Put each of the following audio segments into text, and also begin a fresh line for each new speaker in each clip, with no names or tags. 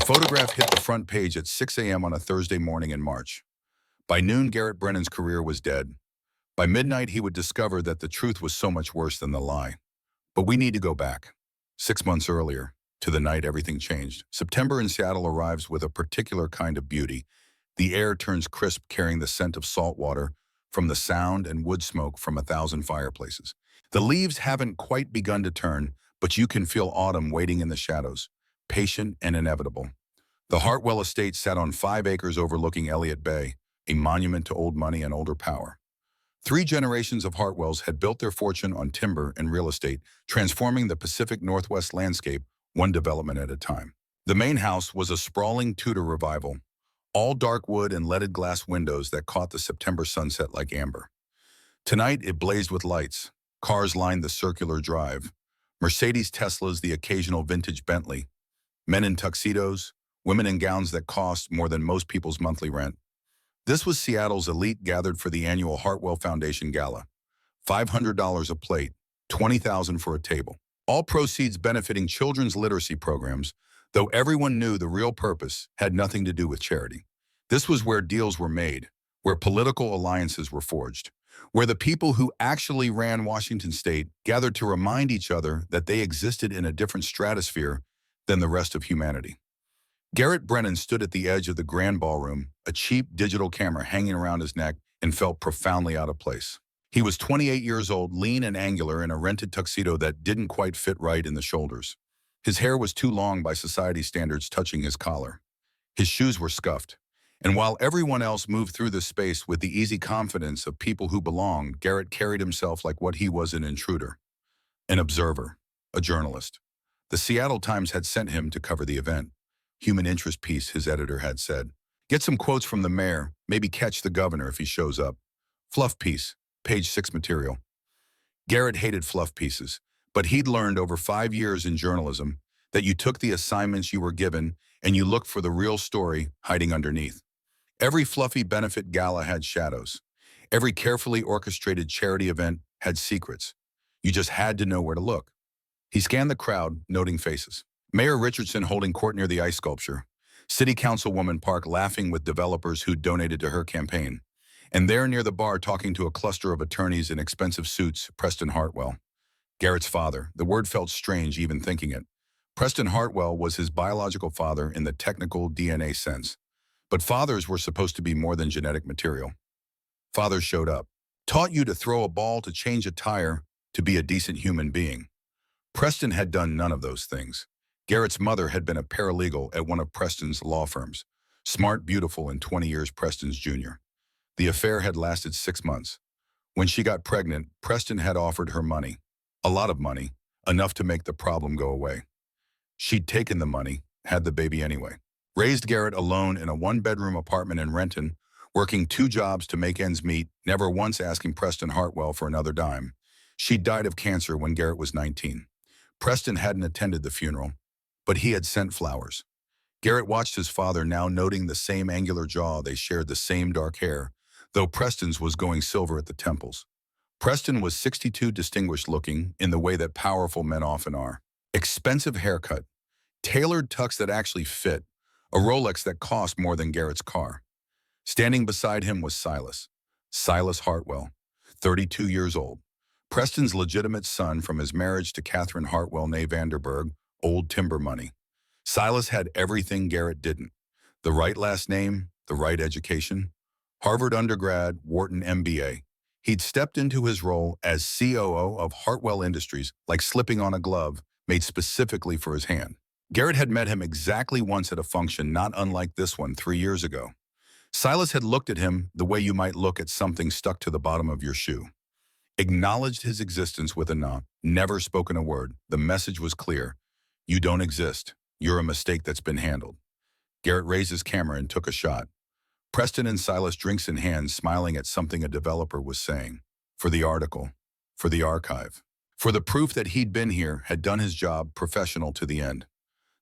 photograph hit the front page at 6 a.m. on a Thursday morning in March. By noon, Garrett Brennan's career was dead. By midnight, he would discover that the truth was so much worse than the lie. But we need to go back, 6 months earlier, to the night everything changed. September in Seattle arrives with a particular kind of beauty. The air turns crisp, carrying the scent of salt water from the sound and wood smoke from 1,000 fireplaces. The leaves haven't quite begun to turn, but you can feel autumn waiting in the shadows, patient and inevitable. The Hartwell estate sat on 5 acres overlooking Elliott Bay, a monument to old money and older power. 3 generations of Hartwells had built their fortune on timber and real estate, transforming the Pacific Northwest landscape one development at a time. The main house was a sprawling Tudor revival, all dark wood and leaded glass windows that caught the September sunset like amber. Tonight it blazed with lights. Cars lined the circular drive. Mercedes Teslas, the occasional vintage Bentley. Men in tuxedos, women in gowns that cost more than most people's monthly rent. This was Seattle's elite gathered for the annual Hartwell Foundation Gala. $500 a plate, $20,000 for a table. All proceeds benefiting children's literacy programs, though everyone knew the real purpose had nothing to do with charity. This was where deals were made, where political alliances were forged, where the people who actually ran Washington State gathered to remind each other that they existed in a different stratosphere than the rest of humanity. Garrett Brennan stood at the edge of the grand ballroom, a cheap digital camera hanging around his neck, and felt profoundly out of place. He was 28 years old, lean and angular in a rented tuxedo that didn't quite fit right in the shoulders. His hair was too long by society standards, touching his collar. His shoes were scuffed. And while everyone else moved through the space with the easy confidence of people who belonged, Garrett carried himself like what he was: an intruder, an observer, a journalist. The Seattle Times had sent him to cover the event. Human interest piece, his editor had said. Get some quotes from the mayor, maybe catch the governor if he shows up. Fluff piece, page 6 material. Garrett hated fluff pieces, but he'd learned over 5 years in journalism that you took the assignments you were given and you looked for the real story hiding underneath. Every fluffy benefit gala had shadows. Every carefully orchestrated charity event had secrets. You just had to know where to look. He scanned the crowd, noting faces. Mayor Richardson holding court near the ice sculpture. City Councilwoman Park laughing with developers who'd donated to her campaign. And there near the bar talking to a cluster of attorneys in expensive suits, Preston Hartwell. Garrett's father. The word felt strange even thinking it. Preston Hartwell was his biological father in the technical DNA sense. But fathers were supposed to be more than genetic material. Fathers showed up. Taught you to throw a ball, to change a tire, to be a decent human being. Preston had done none of those things. Garrett's mother had been a paralegal at one of Preston's law firms. Smart, beautiful, and 20 years Preston's junior. The affair had lasted 6 months. When she got pregnant, Preston had offered her money. A lot of money, enough to make the problem go away. She'd taken the money, had the baby anyway. Raised Garrett alone in a 1-bedroom apartment in Renton, working 2 jobs to make ends meet, never once asking Preston Hartwell for another dime. She died of cancer when Garrett was 19. Preston hadn't attended the funeral, but he had sent flowers. Garrett watched his father, now noting the same angular jaw, they shared the same dark hair, though Preston's was going silver at the temples. Preston was 62, distinguished looking in the way that powerful men often are. Expensive haircut, tailored tux that actually fit, a Rolex that cost more than Garrett's car. Standing beside him was Silas Hartwell, 32 years old. Preston's legitimate son from his marriage to Catherine Hartwell née Vanderberg, old timber money. Silas had everything Garrett didn't. The right last name, the right education. Harvard undergrad, Wharton MBA. He'd stepped into his role as COO of Hartwell Industries like slipping on a glove made specifically for his hand. Garrett had met him exactly once at a function not unlike this one 3 years ago. Silas had looked at him the way you might look at something stuck to the bottom of your shoe. Acknowledged his existence with a nod, never spoken a word. The message was clear. You don't exist. You're a mistake that's been handled. Garrett raised his camera and took a shot. Preston and Silas, drinks in hand, smiling at something a developer was saying. For the article, for the archive, for the proof that he'd been here, had done his job, professional to the end.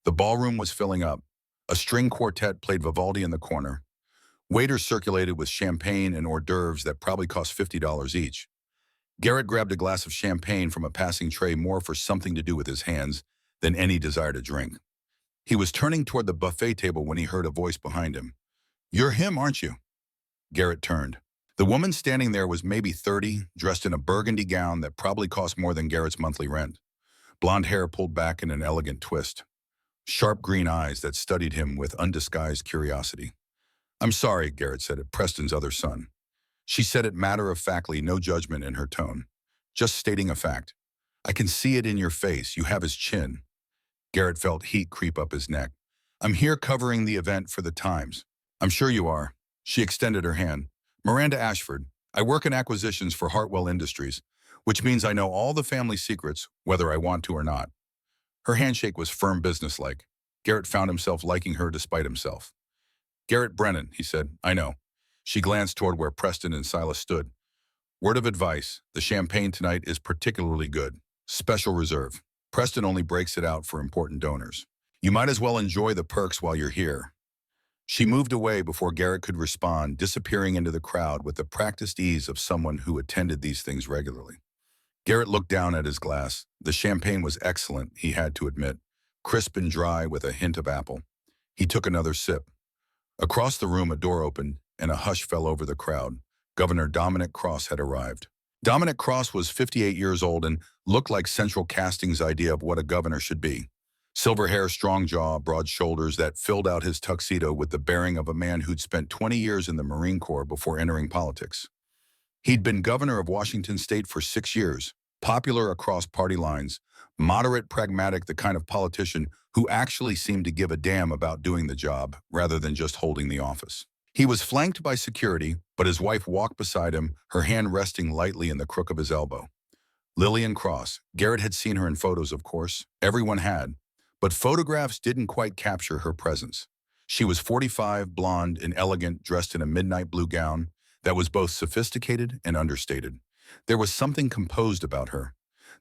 The ballroom was filling up. A string quartet played Vivaldi in the corner. Waiters circulated with champagne and hors d'oeuvres that probably cost $50 each. Garrett grabbed a glass of champagne from a passing tray, more for something to do with his hands than any desire to drink. He was turning toward the buffet table when he heard a voice behind him. "You're him, aren't you?" Garrett turned. The woman standing there was maybe 30, dressed in a burgundy gown that probably cost more than Garrett's monthly rent. Blonde hair pulled back in an elegant twist. Sharp green eyes that studied him with undisguised curiosity. "I'm sorry," Garrett said at Preston's other son. She said it matter-of-factly, no judgment in her tone. "Just stating a fact. I can see it in your face. You have his chin." Garrett felt heat creep up his neck. "I'm here covering the event for the Times." "I'm sure you are." She extended her hand. "Miranda Ashford. I work in acquisitions for Hartwell Industries, which means I know all the family secrets, whether I want to or not." Her handshake was firm businesslike. Garrett found himself liking her despite himself. "Garrett Brennan," he said. "I know." She glanced toward where Preston and Silas stood. "Word of advice, the champagne tonight is particularly good. Special reserve. Preston only breaks it out for important donors. You might as well enjoy the perks while you're here." She moved away before Garrett could respond, disappearing into the crowd with the practiced ease of someone who attended these things regularly. Garrett looked down at his glass. The champagne was excellent, he had to admit, crisp and dry with a hint of apple. He took another sip. Across the room, a door opened, and a hush fell over the crowd. Governor Dominic Cross had arrived. Dominic Cross was 58 years old and looked like Central Casting's idea of what a governor should be. Silver hair, strong jaw, broad shoulders that filled out his tuxedo with the bearing of a man who'd spent 20 years in the Marine Corps before entering politics. He'd been governor of Washington State for 6 years, popular across party lines, moderate, pragmatic, the kind of politician who actually seemed to give a damn about doing the job rather than just holding the office. He was flanked by security, but his wife walked beside him, her hand resting lightly in the crook of his elbow. Lillian Cross. Garrett had seen her in photos, of course. Everyone had. But photographs didn't quite capture her presence. She was 45, blonde and elegant, dressed in a midnight blue gown that was both sophisticated and understated. There was something composed about her,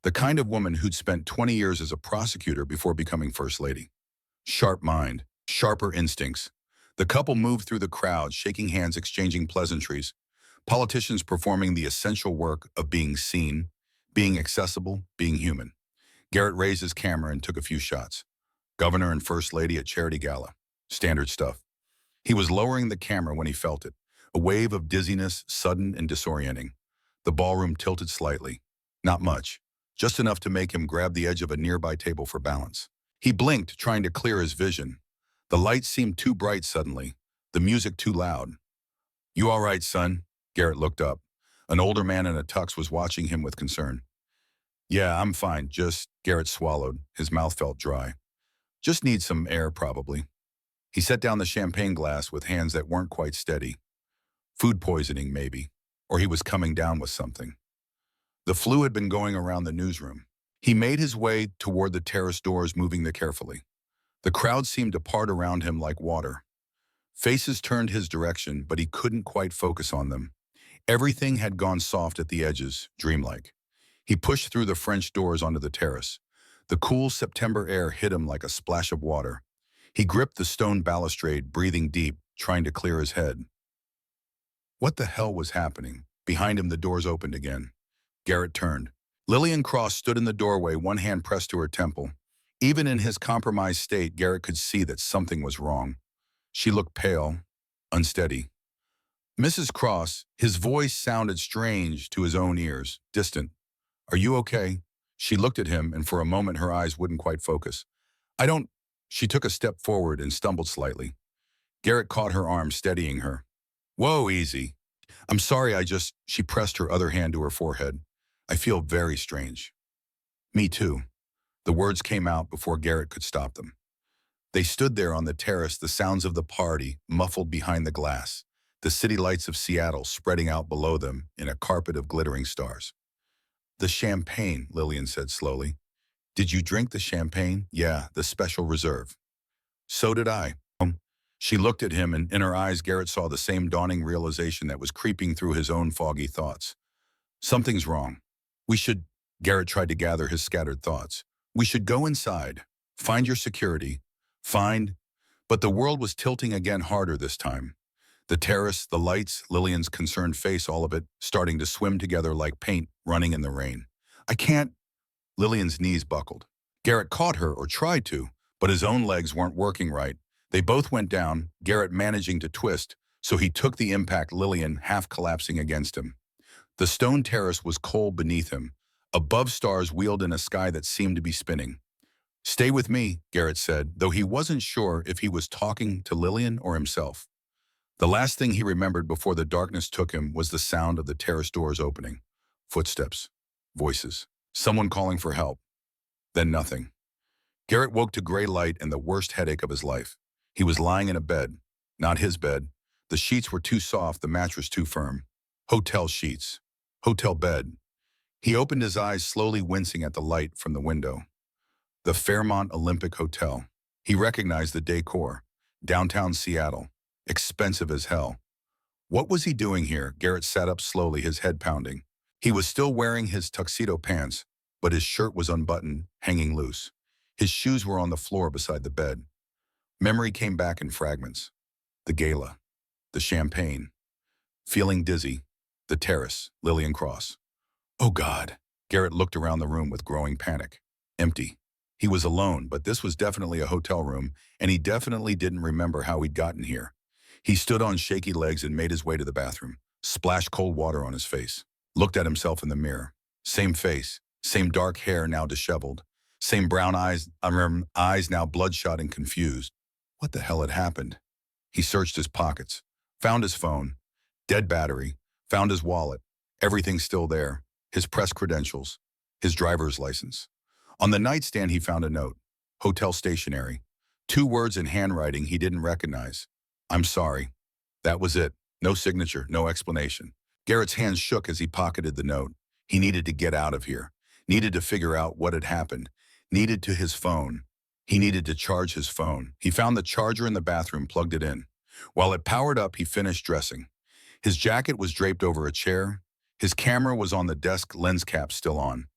the kind of woman who'd spent 20 years as a prosecutor before becoming First Lady. Sharp mind, sharper instincts. The couple moved through the crowd, shaking hands, exchanging pleasantries. Politicians performing the essential work of being seen, being accessible, being human. Garrett raised his camera and took a few shots. Governor and First Lady at charity gala. Standard stuff. He was lowering the camera when he felt it. A wave of dizziness, sudden and disorienting. The ballroom tilted slightly. Not much. Just enough to make him grab the edge of a nearby table for balance. He blinked, trying to clear his vision. The lights seemed too bright suddenly. The music too loud. "You all right, son?" Garrett looked up. An older man in a tux was watching him with concern. "Yeah, I'm fine. Garrett swallowed. His mouth felt dry. "Just need some air, probably." He set down the champagne glass with hands that weren't quite steady. Food poisoning, maybe. Or he was coming down with something. The flu had been going around the newsroom. He made his way toward the terrace doors, moving them carefully. The crowd seemed to part around him like water. Faces turned his direction, but he couldn't quite focus on them. Everything had gone soft at the edges, dreamlike. He pushed through the French doors onto the terrace. The cool September air hit him like a splash of water. He gripped the stone balustrade, breathing deep, trying to clear his head. What the hell was happening? Behind him, the doors opened again. Garrett turned. Lillian Cross stood in the doorway, one hand pressed to her temple. Even in his compromised state, Garrett could see that something was wrong. She looked pale, unsteady. "Mrs. Cross," his voice sounded strange to his own ears, distant. "Are you okay?" She looked at him, and for a moment her eyes wouldn't quite focus. "I don't—" She took a step forward and stumbled slightly. Garrett caught her arm, steadying her. "Whoa, easy. I'm sorry, She pressed her other hand to her forehead. "I feel very strange." "Me too." The words came out before Garrett could stop them. They stood there on the terrace, the sounds of the party muffled behind the glass, the city lights of Seattle spreading out below them in a carpet of glittering stars. "The champagne," Lillian said slowly. "Did you drink the champagne?" "Yeah, the special reserve." "So did I." She looked at him, and in her eyes Garrett saw the same dawning realization that was creeping through his own foggy thoughts. "Something's wrong. We should—" Garrett tried to gather his scattered thoughts. "We should go inside. Find your security. Find—" But the world was tilting again, harder this time. The terrace, the lights, Lillian's concerned face, all of it starting to swim together like paint running in the rain. "I can't—" Lillian's knees buckled. Garrett caught her, or tried to, But his own legs weren't working right. They both went down, Garrett managing to twist, so he took the impact, Lillian half collapsing against him. The stone terrace was cold beneath him. Above, stars wheeled in a sky that seemed to be spinning. "Stay with me," Garrett said, though he wasn't sure if he was talking to Lillian or himself. The last thing he remembered before the darkness took him was the sound of the terrace doors opening. Footsteps. Voices. Someone calling for help. Then nothing. Garrett woke to gray light and the worst headache of his life. He was lying in a bed. Not his bed. The sheets were too soft, the mattress too firm. Hotel sheets. Hotel bed. He opened his eyes, slowly wincing at the light from the window. The Fairmont Olympic Hotel. He recognized the decor. Downtown Seattle. Expensive as hell. What was he doing here? Garrett sat up slowly, his head pounding. He was still wearing his tuxedo pants, but his shirt was unbuttoned, hanging loose. His shoes were on the floor beside the bed. Memory came back in fragments. The gala. The champagne. Feeling dizzy. The terrace. Lillian Cross. Oh God. Garrett looked around the room with growing panic. Empty. He was alone, but this was definitely a hotel room, and he definitely didn't remember how he'd gotten here. He stood on shaky legs and made his way to the bathroom, splashed cold water on his face, looked at himself in the mirror. Same face, same dark hair now disheveled, same brown eyes now bloodshot and confused. What the hell had happened? He searched his pockets, found his phone, dead battery, found his wallet, everything still there, his press credentials, his driver's license. On the nightstand he found a note, hotel stationery, 2 words in handwriting he didn't recognize. "I'm sorry." That was it. No signature, no explanation. Garrett's hands shook as he pocketed the note. He needed to get out of here. Needed to figure out what had happened. Needed to his phone. He needed to charge his phone. He found the charger in the bathroom, plugged it in. While it powered up, he finished dressing. His jacket was draped over a chair. His camera was on the desk, lens cap still on.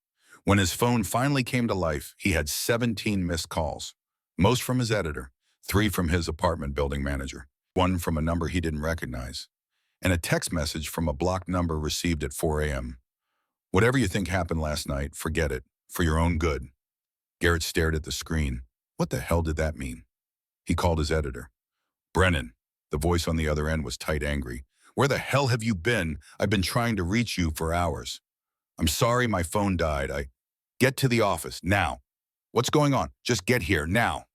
When his phone finally came to life, he had 17 missed calls. Most from his editor, 3 from his apartment building manager, 1 from a number he didn't recognize, and a text message from a blocked number received at 4 a.m. Whatever you think happened last night, forget it, for your own good. Garrett stared at the screen. What the hell did that mean? He called his editor. "Brennan." The voice on the other end was tight, angry. "Where the hell have you been? I've been trying to reach you for hours." "I'm sorry, my phone died. Get to the office, now." "What's going on? Just get here, now."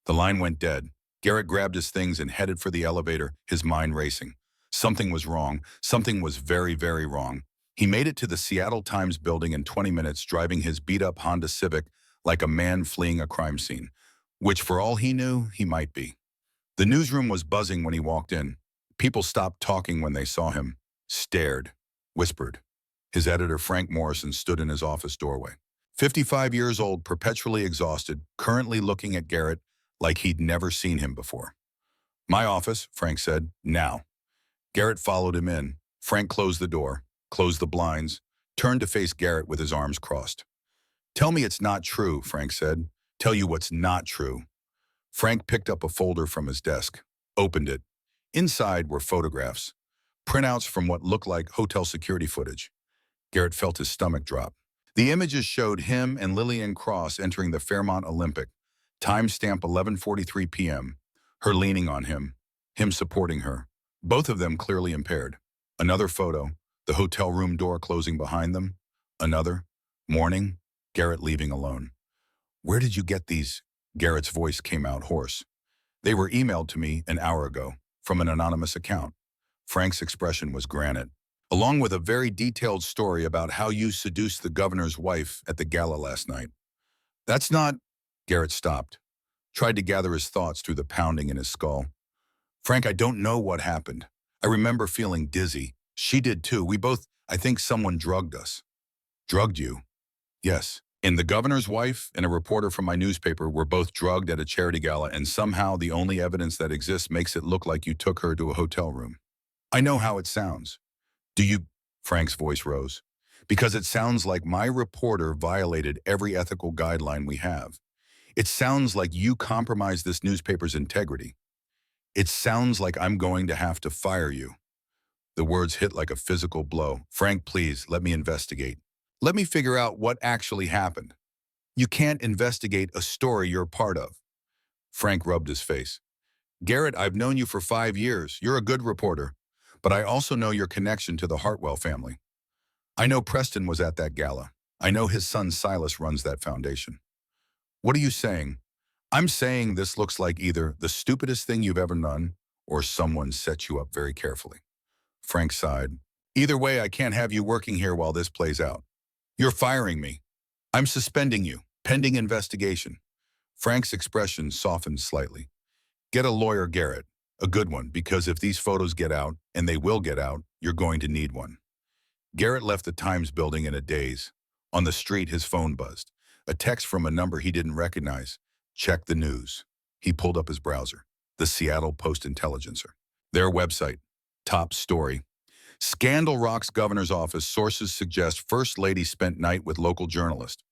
The line went dead. Garrett grabbed his things and headed for the elevator, his mind racing. Something was wrong. Something was very, very wrong. He made it to the Seattle Times building in 20 minutes, driving his beat-up Honda Civic like a man fleeing a crime scene, which for all he knew, he might be. The newsroom was buzzing when he walked in. People stopped talking when they saw him, stared, whispered. His editor, Frank Morrison, stood in his office doorway. 55 years old, perpetually exhausted, currently looking at Garrett like he'd never seen him before. "My office," Frank said, "now." Garrett followed him in. Frank closed the door, closed the blinds, turned to face Garrett with his arms crossed. "Tell me it's not true," Frank said. "Tell you what's not true." Frank picked up a folder from his desk, opened it. Inside were photographs, printouts from what looked like hotel security footage. Garrett felt his stomach drop. The images showed him and Lillian Cross entering the Fairmont Olympic, timestamp 11:43 p.m., her leaning on him supporting her, both of them clearly impaired. Another photo, the hotel room door closing behind them. Another, morning, Garrett leaving alone. "Where did you get these?" Garrett's voice came out hoarse. "They were emailed to me an hour ago, from an anonymous account." Frank's expression was granite, along with a very detailed story about how you seduced the governor's wife at the gala last night. "That's not—" Garrett stopped, tried to gather his thoughts through the pounding in his skull. "Frank, I don't know what happened. I remember feeling dizzy. She did too. We both, I think someone drugged us." "Drugged you?" "Yes. And the governor's wife and a reporter from my newspaper were both drugged at a charity gala, and somehow the only evidence that exists makes it look like you took her to a hotel room." "I know how it sounds." "Do you—" Frank's voice rose. "Because it sounds like my reporter violated every ethical guideline we have. It sounds like you compromised this newspaper's integrity. It sounds like I'm going to have to fire you." The words hit like a physical blow. "Frank, please, let me investigate. Let me figure out what actually happened." "You can't investigate a story you're part of." Frank rubbed his face. Garrett, I've known you for 5 years. You're a good reporter. But I also know your connection to the Hartwell family. I know Preston was at that gala. I know his son Silas runs that foundation. What are you saying? I'm saying this looks like either the stupidest thing you've ever done or someone set you up very carefully. Frank sighed. Either way, I can't have you working here while this plays out. You're firing me. I'm suspending you, pending investigation. Frank's expression softened slightly. Get a lawyer, Garrett. A good one, because if these photos get out, and they will get out, you're going to need one. Garrett left the Times building in a daze. On the street, his phone buzzed. A text from a number he didn't recognize. Check the news. He pulled up his browser. The Seattle Post-Intelligencer. Their website. Top story. Scandal rocks governor's office. Sources suggest First Lady spent night with local journalist.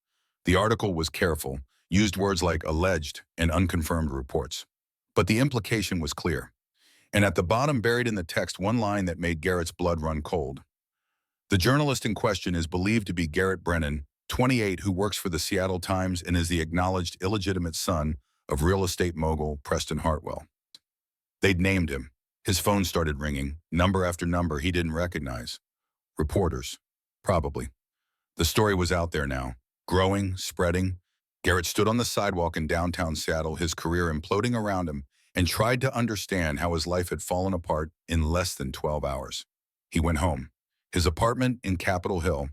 The article was careful, used words like alleged and unconfirmed reports. But the implication was clear. And at the bottom, buried in the text, one line that made Garrett's blood run cold. The journalist in question is believed to be Garrett Brennan, 28, who works for the Seattle Times and is the acknowledged illegitimate son of real estate mogul Preston Hartwell. They'd named him. His phone started ringing, number after number he didn't recognize. Reporters. Probably. The story was out there now, growing, spreading. Garrett stood on the sidewalk in downtown Seattle, his career imploding around him, and tried to understand how his life had fallen apart in less than 12 hours. He went home. His apartment in Capitol Hill,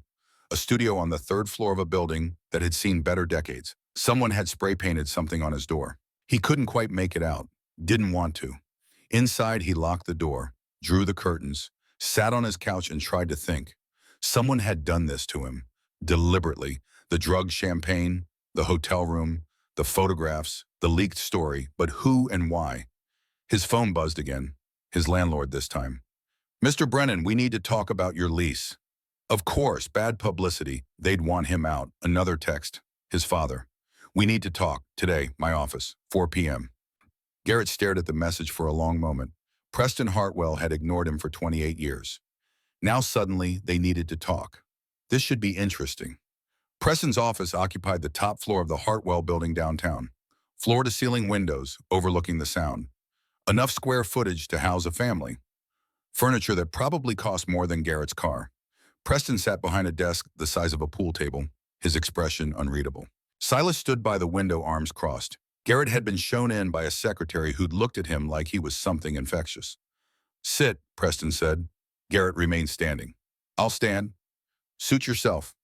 a studio on the third floor of a building that had seen better decades. Someone had spray painted something on his door. He couldn't quite make it out, didn't want to. Inside, he locked the door, drew the curtains, sat on his couch and tried to think. Someone had done this to him, deliberately. The drugged champagne, the hotel room, the photographs, the leaked story, but who and why? His phone buzzed again, his landlord this time. Mr. Brennan, we need to talk about your lease. Of course, bad publicity. They'd want him out. Another text. His father. We need to talk. Today, my office, 4 p.m. Garrett stared at the message for a long moment. Preston Hartwell had ignored him for 28 years. Now suddenly, they needed to talk. This should be interesting. Preston's office occupied the top floor of the Hartwell building downtown. Floor-to-ceiling windows overlooking the sound. Enough square footage to house a family. Furniture that probably cost more than Garrett's car. Preston sat behind a desk the size of a pool table, his expression unreadable. Silas stood by the window, arms crossed. Garrett had been shown in by a secretary who'd looked at him like he was something infectious. Sit, Preston said. Garrett remained standing. I'll stand. Suit yourself.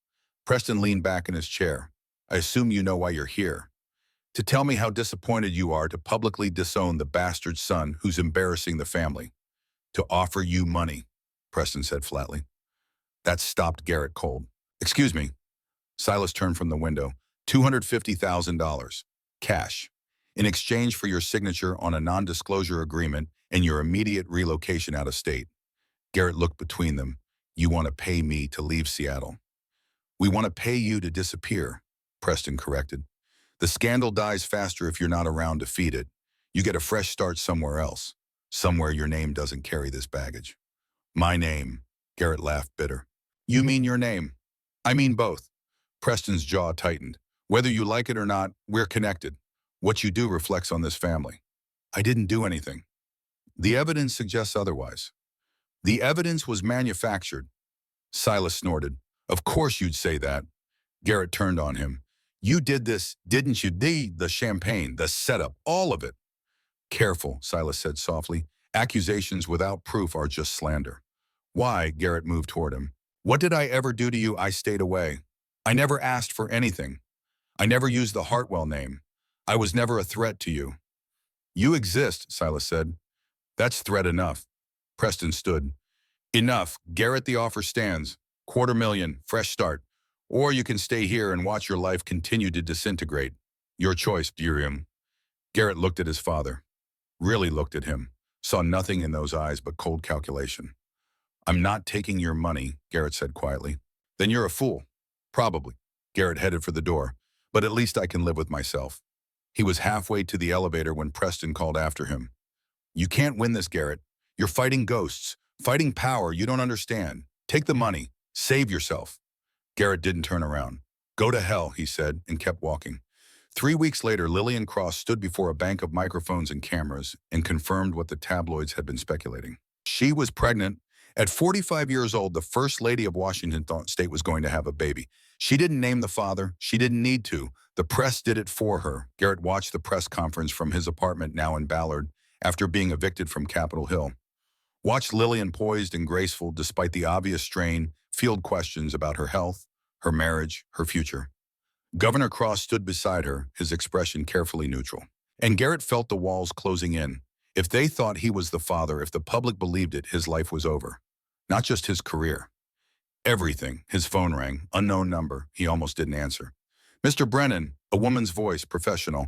Preston leaned back in his chair. I assume you know why you're here. To tell me how disappointed you are to publicly disown the bastard son who's embarrassing the family. To offer you money, Preston said flatly. That stopped Garrett cold. Excuse me. Silas turned from the window. $250,000. Cash. In exchange for your signature on a non-disclosure agreement and your immediate relocation out of state. Garrett looked between them. You want to pay me to leave Seattle. We want to pay you to disappear, Preston corrected. The scandal dies faster if you're not around to feed it. You get a fresh start somewhere else. Somewhere your name doesn't carry this baggage. My name, Garrett laughed bitter. You mean your name? I mean both. Preston's jaw tightened. Whether you like it or not, we're connected. What you do reflects on this family. I didn't do anything. The evidence suggests otherwise. The evidence was manufactured. Silas snorted. Of course you'd say that. Garrett turned on him. You did this, didn't you? The champagne, the setup, all of it. Careful, Silas said softly. Accusations without proof are just slander. Why? Garrett moved toward him. What did I ever do to you? I stayed away. I never asked for anything. I never used the Hartwell name. I was never a threat to you. You exist, Silas said. That's threat enough. Preston stood. Enough. Garrett, the offer stands. $250,000, fresh start. Or you can stay here and watch your life continue to disintegrate. Your choice, Durium. Garrett looked at his father. Really looked at him. Saw nothing in those eyes but cold calculation. I'm not taking your money, Garrett said quietly. Then you're a fool. Probably. Garrett headed for the door. But at least I can live with myself. He was halfway to the elevator when Preston called after him. You can't win this, Garrett. You're fighting ghosts, fighting power you don't understand. Take the money. Save yourself. Garrett didn't turn around. Go to hell, he said, and kept walking. 3 weeks later, Lillian Cross stood before a bank of microphones and cameras and confirmed what the tabloids had been speculating. She was pregnant. At 45 years old, the First Lady of Washington State was going to have a baby. She didn't name the father. She didn't need to. The press did it for her. Garrett watched the press conference from his apartment now in Ballard after being evicted from Capitol Hill. Watched Lillian poised and graceful despite the obvious strain, field questions about her health, her marriage, her future. Governor Cross stood beside her, his expression carefully neutral. And Garrett felt the walls closing in. If they thought he was the father, if the public believed it, his life was over. Not just his career. Everything. His phone rang. Unknown number. He almost didn't answer. Mr. Brennan, a woman's voice, professional.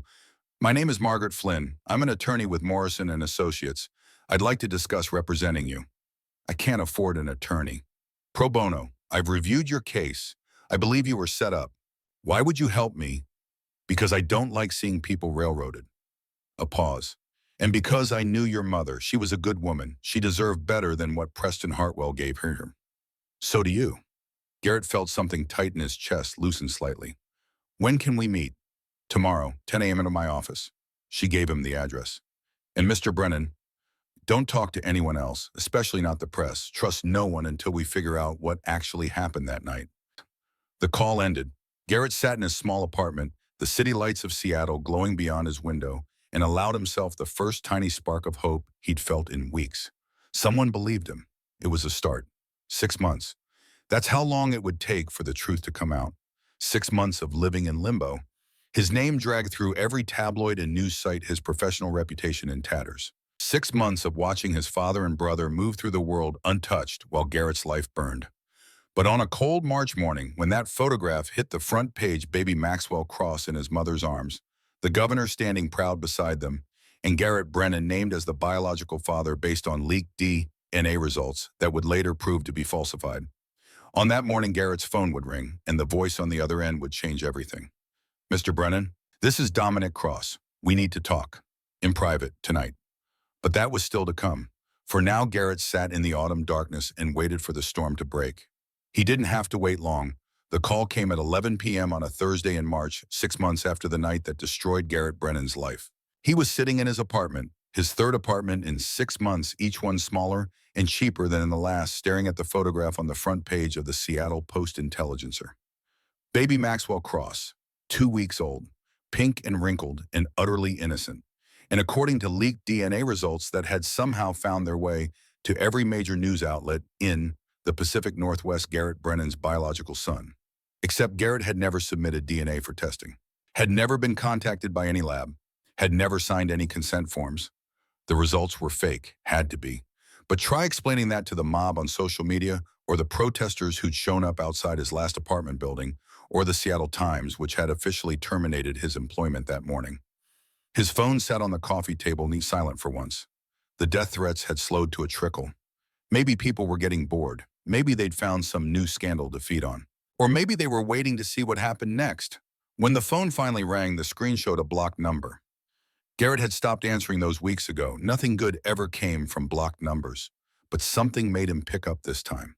My name is Margaret Flynn. I'm an attorney with Morrison and Associates. I'd like to discuss representing you. I can't afford an attorney. Pro bono. I've reviewed your case. I believe you were set up. Why would you help me? Because I don't like seeing people railroaded. A pause. And because I knew your mother, she was a good woman. She deserved better than what Preston Hartwell gave her. So do you. Garrett felt something tight in his chest loosen slightly. When can we meet? Tomorrow, 10 a.m. in my office. She gave him the address. And Mr. Brennan, don't talk to anyone else, especially not the press. Trust no one until we figure out what actually happened that night. The call ended. Garrett sat in his small apartment, the city lights of Seattle glowing beyond his window, and allowed himself the first tiny spark of hope he'd felt in weeks. Someone believed him. It was a start. 6 months. That's how long it would take for the truth to come out. 6 months of living in limbo. His name dragged through every tabloid and news site, his professional reputation in tatters. 6 months of watching his father and brother move through the world untouched while Garrett's life burned. But on a cold March morning, when that photograph hit the front page, baby Maxwell Cross in his mother's arms, the governor standing proud beside them, and Garrett Brennan named as the biological father based on leaked DNA results that would later prove to be falsified. On that morning, Garrett's phone would ring, and the voice on the other end would change everything. Mr. Brennan, this is Dominic Cross. We need to talk. In private, tonight. But that was still to come. For now, Garrett sat in the autumn darkness and waited for the storm to break. He didn't have to wait long. The call came at 11 p.m. on a Thursday in March, 6 months after the night that destroyed Garrett Brennan's life. He was sitting in his apartment, his third apartment in 6 months, each one smaller and cheaper than in the last, staring at the photograph on the front page of the Seattle Post-Intelligencer. Baby Maxwell Cross, 2 weeks old, pink and wrinkled and utterly innocent. And according to leaked DNA results that had somehow found their way to every major news outlet in the Pacific Northwest, Garrett Brennan's biological son. Except Garrett had never submitted DNA for testing, had never been contacted by any lab, had never signed any consent forms. The results were fake, had to be. But try explaining that to the mob on social media, or the protesters who'd shown up outside his last apartment building, or the Seattle Times, which had officially terminated his employment that morning. His phone sat on the coffee table, silent for once. The death threats had slowed to a trickle. Maybe people were getting bored. Maybe they'd found some new scandal to feed on. Or maybe they were waiting to see what happened next. When the phone finally rang, the screen showed a blocked number. Garrett had stopped answering those weeks ago. Nothing good ever came from blocked numbers. But something made him pick up this time.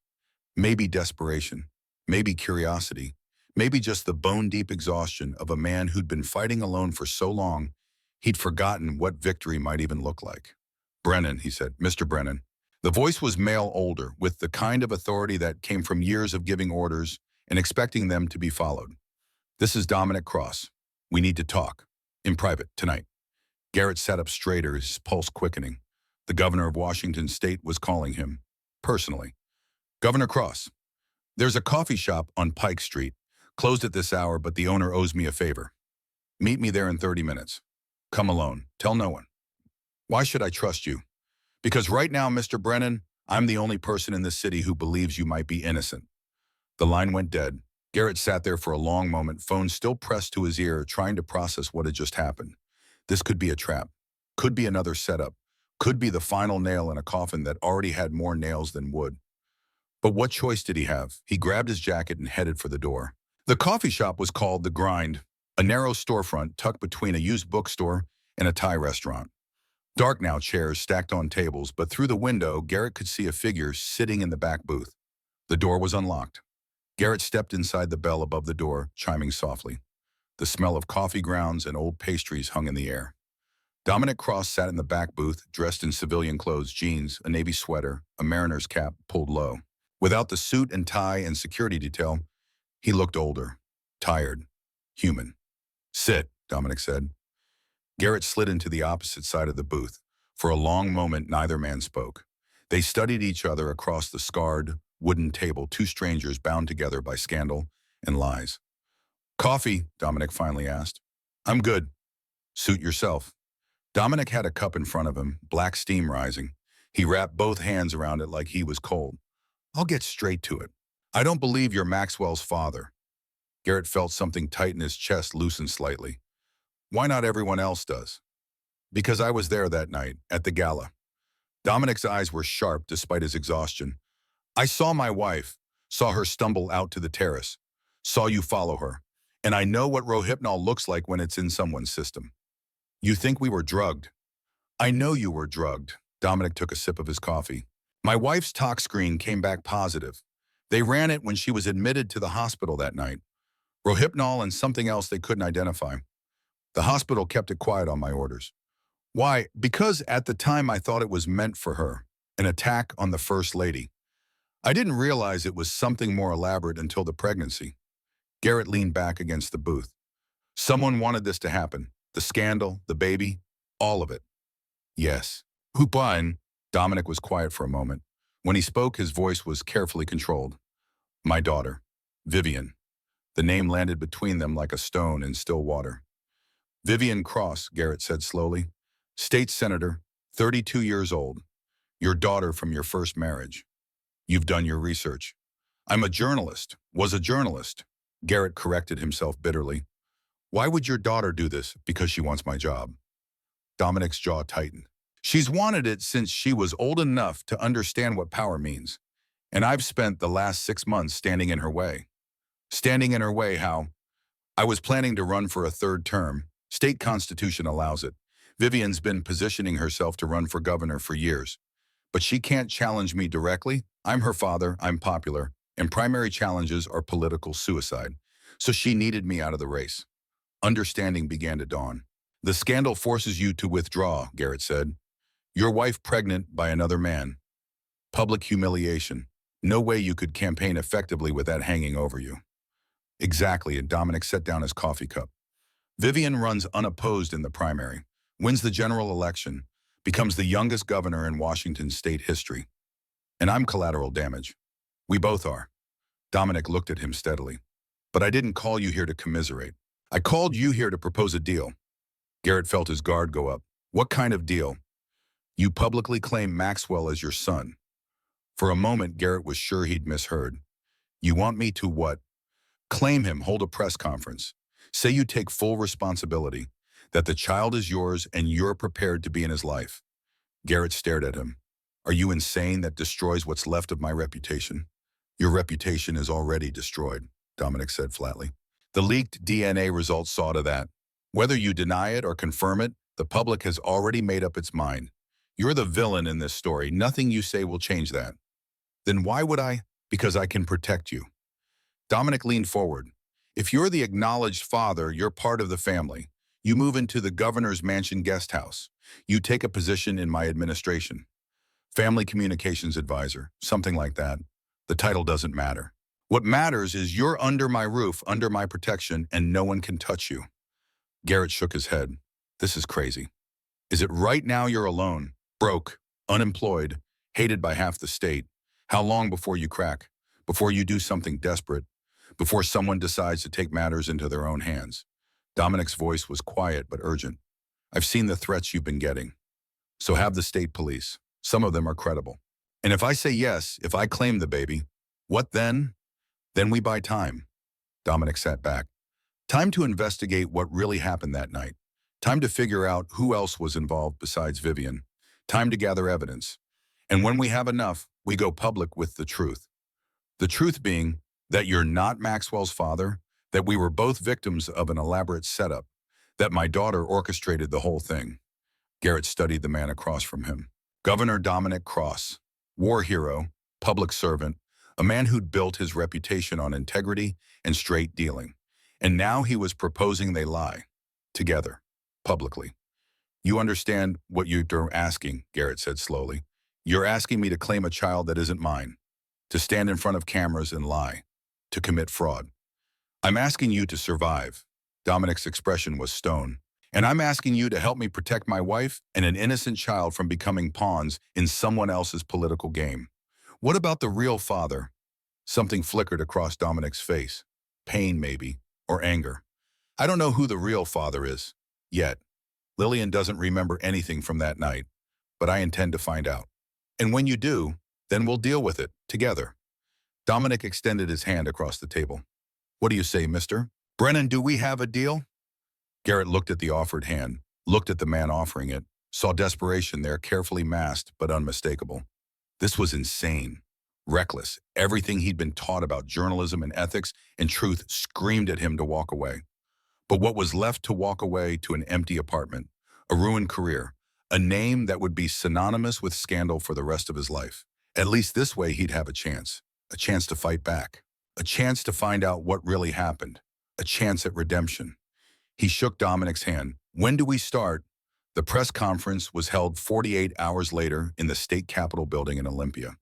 Maybe desperation. Maybe curiosity. Maybe just the bone-deep exhaustion of a man who'd been fighting alone for so long, he'd forgotten what victory might even look like. Brennan, he said. Mr. Brennan. The voice was male, older, with the kind of authority that came from years of giving orders and expecting them to be followed. This is Dominic Cross. We need to talk. In private, tonight. Garrett sat up straighter, his pulse quickening. The governor of Washington State was calling him, personally. Governor Cross, there's a coffee shop on Pike Street, closed at this hour, but the owner owes me a favor. Meet me there in 30 minutes. Come alone. Tell no one. Why should I trust you? Because right now, Mr. Brennan, I'm the only person in this city who believes you might be innocent. The line went dead. Garrett sat there for a long moment, phone still pressed to his ear, trying to process what had just happened. This could be a trap. Could be another setup. Could be the final nail in a coffin that already had more nails than wood. But what choice did he have? He grabbed his jacket and headed for the door. The coffee shop was called The Grind, a narrow storefront tucked between a used bookstore and a Thai restaurant. Dark now, chairs stacked on tables, but through the window, Garrett could see a figure sitting in the back booth. The door was unlocked. Garrett stepped inside, the bell above the door chiming softly. The smell of coffee grounds and old pastries hung in the air. Dominic Cross sat in the back booth, dressed in civilian clothes, jeans, a navy sweater, a mariner's cap pulled low. Without the suit and tie and security detail, he looked older, tired, human. "Sit," Dominic said. Garrett slid into the opposite side of the booth. For a long moment, neither man spoke. They studied each other across the scarred, wooden table, two strangers bound together by scandal and lies. "Coffee?" Dominic finally asked. "I'm good. Suit yourself." Dominic had a cup in front of him, black steam rising. He wrapped both hands around it like he was cold. "I'll get straight to it. I don't believe you're Maxwell's father." Garrett felt something tight in his chest loosen slightly. "Why not everyone else does?" "Because I was there that night, at the gala." Dominic's eyes were sharp despite his exhaustion. "I saw my wife, saw her stumble out to the terrace, saw you follow her, and I know what Rohypnol looks like when it's in someone's system." "You think we were drugged?" "I know you were drugged." Dominic took a sip of his coffee. "My wife's tox screen came back positive. They ran it when she was admitted to the hospital that night. Rohypnol and something else they couldn't identify. The hospital kept it quiet on my orders. Why? Because at the time I thought it was meant for her, an attack on the First Lady. I didn't realize it was something more elaborate until the pregnancy." Garrett leaned back against the booth. "Someone wanted this to happen. The scandal, the baby, all of it." "Yes." "Hupine." Dominic was quiet for a moment. When he spoke, his voice was carefully controlled. "My daughter, Vivian." The name landed between them like a stone in still water. "Vivian Cross," Garrett said slowly. "State Senator, 32 years old. Your daughter from your first marriage. You've done your research." "I'm a journalist, was a journalist." Garrett corrected himself bitterly. "Why would your daughter do this? Because she wants my job." Dominic's jaw tightened. "She's wanted it since she was old enough to understand what power means. And I've spent the last 6 months standing in her way." "Standing in her way, how?" "I was planning to run for a third term. State constitution allows it. Vivian's been positioning herself to run for governor for years. But she can't challenge me directly. I'm her father, I'm popular, and primary challenges are political suicide. So she needed me out of the race." Understanding began to dawn. "The scandal forces you to withdraw," Garrett said. "Your wife pregnant by another man. Public humiliation. No way you could campaign effectively with that hanging over you." "Exactly," and Dominic set down his coffee cup. "Vivian runs unopposed in the primary, wins the general election, becomes the youngest governor in Washington state history. And I'm collateral damage. We both are." Dominic looked at him steadily. "But I didn't call you here to commiserate. I called you here to propose a deal." Garrett felt his guard go up. "What kind of deal?" "You publicly claim Maxwell as your son." For a moment, Garrett was sure he'd misheard. "You want me to what?" "Claim him, hold a press conference. Say you take full responsibility, that the child is yours and you're prepared to be in his life." Garrett stared at him. "Are you insane? That destroys what's left of my reputation." "Your reputation is already destroyed," Dominic said flatly. "The leaked DNA results saw to that. Whether you deny it or confirm it, the public has already made up its mind. You're the villain in this story. Nothing you say will change that." "Then why would I?" "Because I can protect you." Dominic leaned forward. "If you're the acknowledged father, you're part of the family. You move into the governor's mansion guest house. You take a position in my administration. Family communications advisor, something like that. The title doesn't matter. What matters is you're under my roof, under my protection, and no one can touch you." Garrett shook his head. "This is crazy. Is it right now you're alone, broke, unemployed, hated by half the state? How long before you crack? Before you do something desperate? Before someone decides to take matters into their own hands?" Dominic's voice was quiet but urgent. "I've seen the threats you've been getting. So have the state police. Some of them are credible. And if I say yes, if I claim the baby, what then? Then we buy time." Dominic sat back. "Time to investigate what really happened that night. Time to figure out who else was involved besides Vivian. Time to gather evidence. And when we have enough, we go public with the truth. The truth being that you're not Maxwell's father, that we were both victims of an elaborate setup, that my daughter orchestrated the whole thing." Garrett studied the man across from him. Governor Dominic Cross, war hero, public servant, a man who'd built his reputation on integrity and straight dealing. And now he was proposing they lie. Together. Publicly. You understand what you're asking, Garrett said slowly. You're asking me to claim a child that isn't mine. To stand in front of cameras and lie. To commit fraud. I'm asking you to survive. Dominic's expression was stone. And I'm asking you to help me protect my wife and an innocent child from becoming pawns in someone else's political game. What about the real father? Something flickered across Dominic's face. Pain, maybe, or anger. I don't know who the real father is. Yet. Lillian doesn't remember anything from that night, but I intend to find out. And when you do, then we'll deal with it, together. Dominic extended his hand across the table. What do you say, mister? Brennan, do we have a deal? Garrett looked at the offered hand, looked at the man offering it, saw desperation there, carefully masked but unmistakable. This was insane, reckless. Everything he'd been taught about journalism and ethics and truth screamed at him to walk away. But what was left to walk away to an empty apartment, a ruined career, a name that would be synonymous with scandal for the rest of his life. At least this way he'd have a chance to fight back, a chance to find out what really happened, a chance at redemption. He shook Dominic's hand. When do we start? The press conference was held 48 hours later in the state capitol building in Olympia.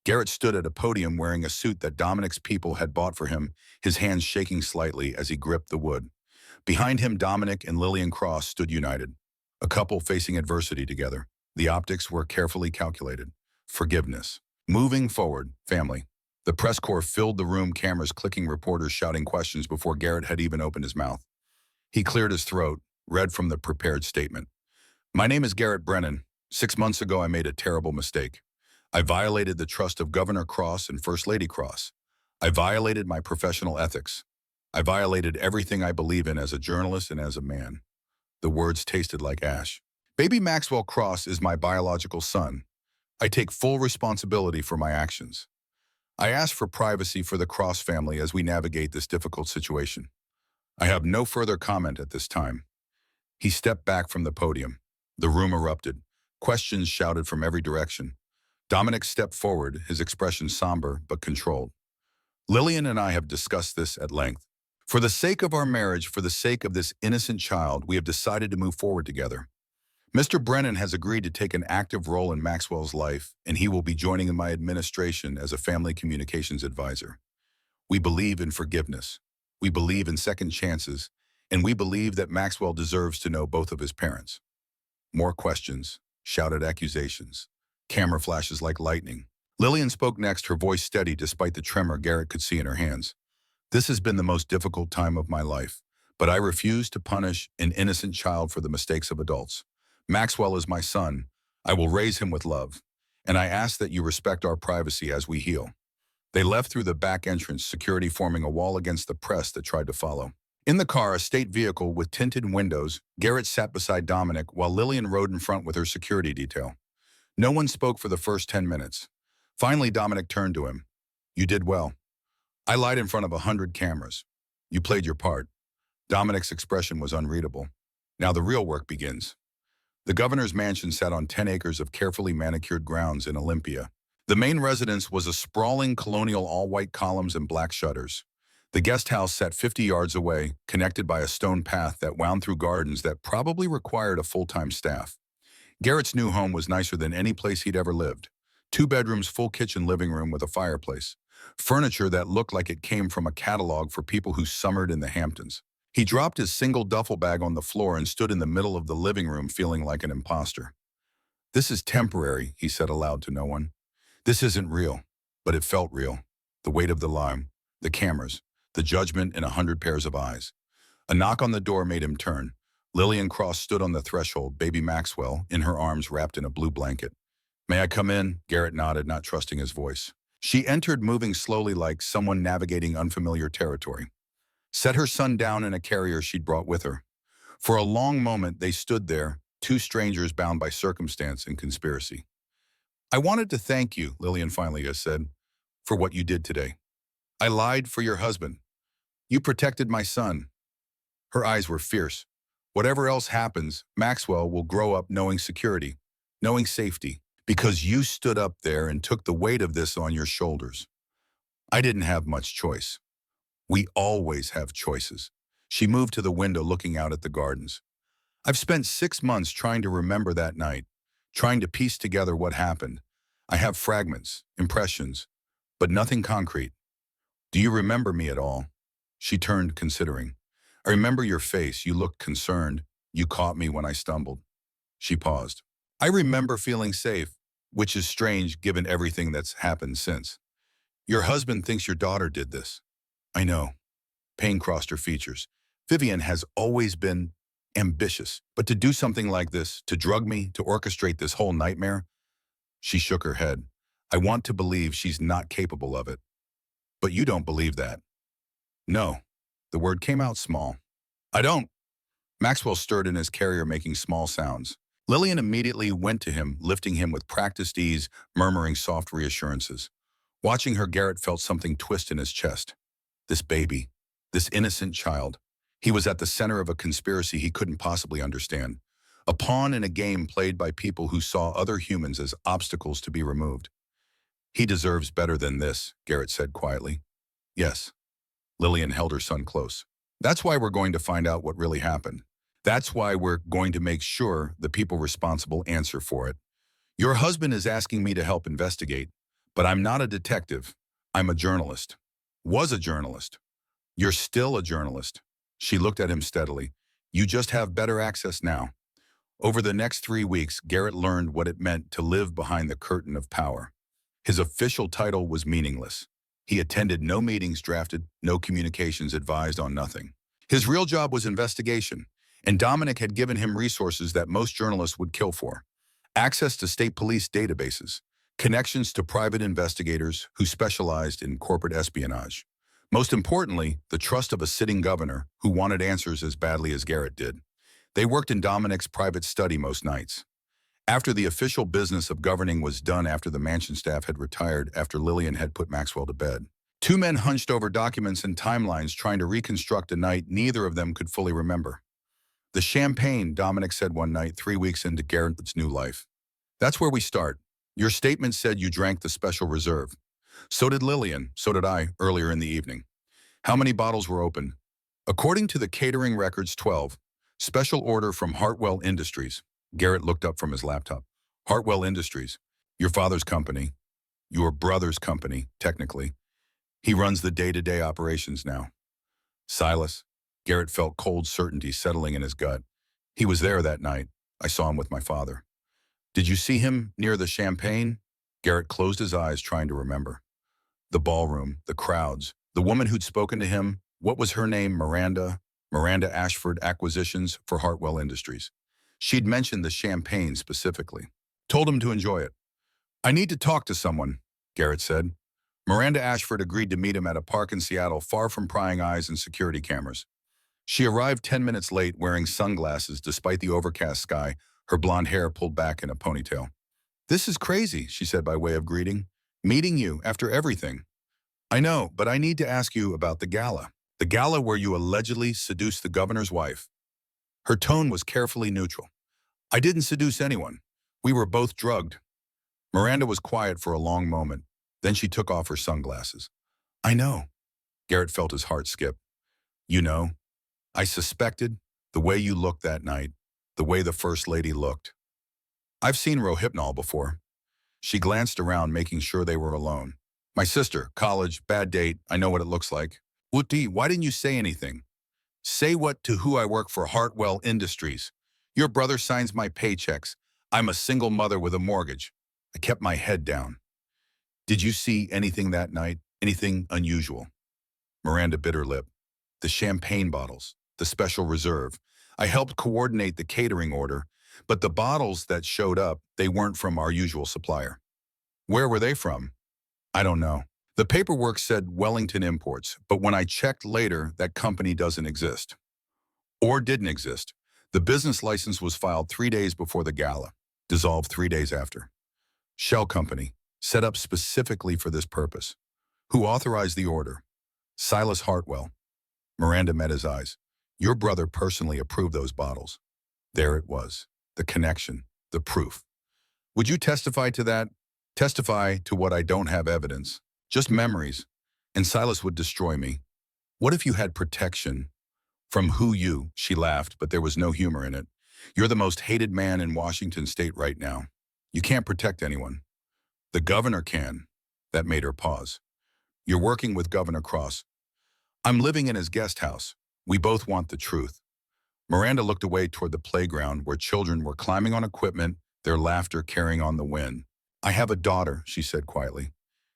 Garrett stood at a podium wearing a suit that Dominic's people had bought for him, his hands shaking slightly as he gripped the wood. Behind him, Dominic and Lillian Cross stood united, a couple facing adversity together. The optics were carefully calculated. Forgiveness. Moving forward, family. The press corps filled the room, cameras clicking, reporters shouting questions before Garrett had even opened his mouth. He cleared his throat, read from the prepared statement. My name is Garrett Brennan. 6 months ago, I made a terrible mistake. I violated the trust of Governor Cross and First Lady Cross. I violated my professional ethics. I violated everything I believe in as a journalist and as a man. The words tasted like ash. Baby Maxwell Cross is my biological son. I take full responsibility for my actions. I ask for privacy for the Cross family as we navigate this difficult situation. I have no further comment at this time. He stepped back from the podium. The room erupted. Questions shouted from every direction. Dominic stepped forward, his expression somber but controlled. Lillian and I have discussed this at length. For the sake of our marriage, for the sake of this innocent child, we have decided to move forward together. Mr. Brennan has agreed to take an active role in Maxwell's life, and he will be joining in my administration as a family communications advisor. We believe in forgiveness. We believe in second chances, and we believe that Maxwell deserves to know both of his parents. More questions, shouted accusations, camera flashes like lightning. Lillian spoke next, her voice steady despite the tremor Garrett could see in her hands. This has been the most difficult time of my life, but I refuse to punish an innocent child for the mistakes of adults. Maxwell is my son. I will raise him with love, and I ask that you respect our privacy as we heal. They left through the back entrance, security forming a wall against the press that tried to follow. In the car, a state vehicle with tinted windows, Garrett sat beside Dominic while Lillian rode in front with her security detail. No one spoke for the first 10 minutes. Finally, Dominic turned to him. You did well. I lied in front of 100 cameras. You played your part. Dominic's expression was unreadable. Now the real work begins. The governor's mansion sat on 10 acres of carefully manicured grounds in Olympia. The main residence was a sprawling colonial all-white columns and black shutters. The guest house sat 50 yards away, connected by a stone path that wound through gardens that probably required a full-time staff. Garrett's new home was nicer than any place he'd ever lived. 2 bedrooms, full kitchen, living room with a fireplace. Furniture that looked like it came from a catalog for people who summered in the Hamptons. He dropped his single duffel bag on the floor and stood in the middle of the living room feeling like an imposter. This is temporary, he said aloud to no one. This isn't real, but it felt real. The weight of the lie, the cameras, the judgment in 100 pairs of eyes. A knock on the door made him turn. Lillian Cross stood on the threshold, baby Maxwell, in her arms wrapped in a blue blanket. May I come in? Garrett nodded, not trusting his voice. She entered, moving slowly like someone navigating unfamiliar territory. Set her son down in a carrier she'd brought with her. For a long moment, they stood there, 2 strangers bound by circumstance and conspiracy. I wanted to thank you, Lillian finally said, for what you did today. I lied for your husband. You protected my son. Her eyes were fierce. Whatever else happens, Maxwell will grow up knowing security, knowing safety, because you stood up there and took the weight of this on your shoulders. I didn't have much choice. We always have choices. She moved to the window looking out at the gardens. I've spent 6 months trying to remember that night, trying to piece together what happened. I have fragments, impressions, but nothing concrete. Do you remember me at all? She turned, considering. I remember your face. You looked concerned. You caught me when I stumbled. She paused. I remember feeling safe, which is strange given everything that's happened since. Your husband thinks your daughter did this. I know. Pain crossed her features. Vivian has always been ambitious, but to do something like this, to drug me, to orchestrate this whole nightmare, she shook her head. I want to believe she's not capable of it. But you don't believe that. No. The word came out small. I don't. Maxwell stirred in his carrier, making small sounds. Lillian immediately went to him, lifting him with practiced ease, murmuring soft reassurances. Watching her, Garrett felt something twist in his chest. This baby, this innocent child. He was at the center of a conspiracy he couldn't possibly understand. A pawn in a game played by people who saw other humans as obstacles to be removed. He deserves better than this, Garrett said quietly. Yes. Lillian held her son close. That's why we're going to find out what really happened. That's why we're going to make sure the people responsible answer for it. Your husband is asking me to help investigate, but I'm not a detective. I'm a journalist. Was a journalist. You're still a journalist. She looked at him steadily. You just have better access now. Over the next 3 weeks, Garrett learned what it meant to live behind the curtain of power. His official title was meaningless. He attended no meetings, drafted no communications, advised on nothing. His real job was investigation, and Dominic had given him resources that most journalists would kill for. Access to state police databases, connections to private investigators who specialized in corporate espionage. Most importantly, the trust of a sitting governor who wanted answers as badly as Garrett did. They worked in Dominic's private study most nights. After the official business of governing was done, after the mansion staff had retired, after Lillian had put Maxwell to bed, two men hunched over documents and timelines trying to reconstruct a night neither of them could fully remember. The champagne, Dominic said one night 3 weeks into Garrett's new life. That's where we start. Your statement said you drank the special reserve. So did Lillian, so did I, earlier in the evening. How many bottles were opened? According to the catering records, 12. Special order from Hartwell Industries. Garrett looked up from his laptop. Hartwell Industries. Your father's company. Your brother's company, technically. He runs the day-to-day operations now. Silas. Garrett felt cold certainty settling in his gut. He was there that night. I saw him with my father. Did you see him near the champagne? Garrett closed his eyes, trying to remember. The ballroom, the crowds, the woman who'd spoken to him. What was her name? Miranda Ashford, acquisitions for Hartwell Industries. She'd mentioned the champagne specifically. Told him to enjoy it. I need to talk to someone, Garrett said. Miranda Ashford agreed to meet him at a park in Seattle, far from prying eyes and security cameras. She arrived 10 minutes late, wearing sunglasses despite the overcast sky, her blonde hair pulled back in a ponytail. This is crazy, she said by way of greeting. Meeting you after everything. I know, but I need to ask you about the gala. The gala where you allegedly seduced the governor's wife. Her tone was carefully neutral. I didn't seduce anyone. We were both drugged. Miranda was quiet for a long moment. Then she took off her sunglasses. I know. Garrett felt his heart skip. You know, I suspected the way you looked that night, the way the First Lady looked. I've seen Rohypnol before. She glanced around, making sure they were alone. My sister, college, bad date, I know what it looks like. Wuti, why didn't you say anything? Say what to who I work for Hartwell Industries. Your brother signs my paychecks. I'm a single mother with a mortgage. I kept my head down. Did you see anything that night? Anything unusual? Miranda bit her lip. The champagne bottles, the special reserve. I helped coordinate the catering order, but the bottles that showed up, they weren't from our usual supplier. Where were they from? I don't know. The paperwork said Wellington Imports, but when I checked later, that company doesn't exist. Or didn't exist. The business license was filed 3 days before the gala, dissolved 3 days after. Shell company, set up specifically for this purpose. Who authorized the order? Silas Hartwell. Miranda met his eyes. Your brother personally approved those bottles. There it was. The connection, the proof. Would you testify to that? Testify to what I don't have evidence. Just memories. And Silas would destroy me. What if you had protection From who you, she laughed, but there was no humor in it. You're the most hated man in Washington state right now. You can't protect anyone. The governor can. That made her pause. You're working with Governor Cross. I'm living in his guest house. We both want the truth. Miranda looked away toward the playground where children were climbing on equipment, their laughter carrying on the wind. I have a daughter, she said quietly.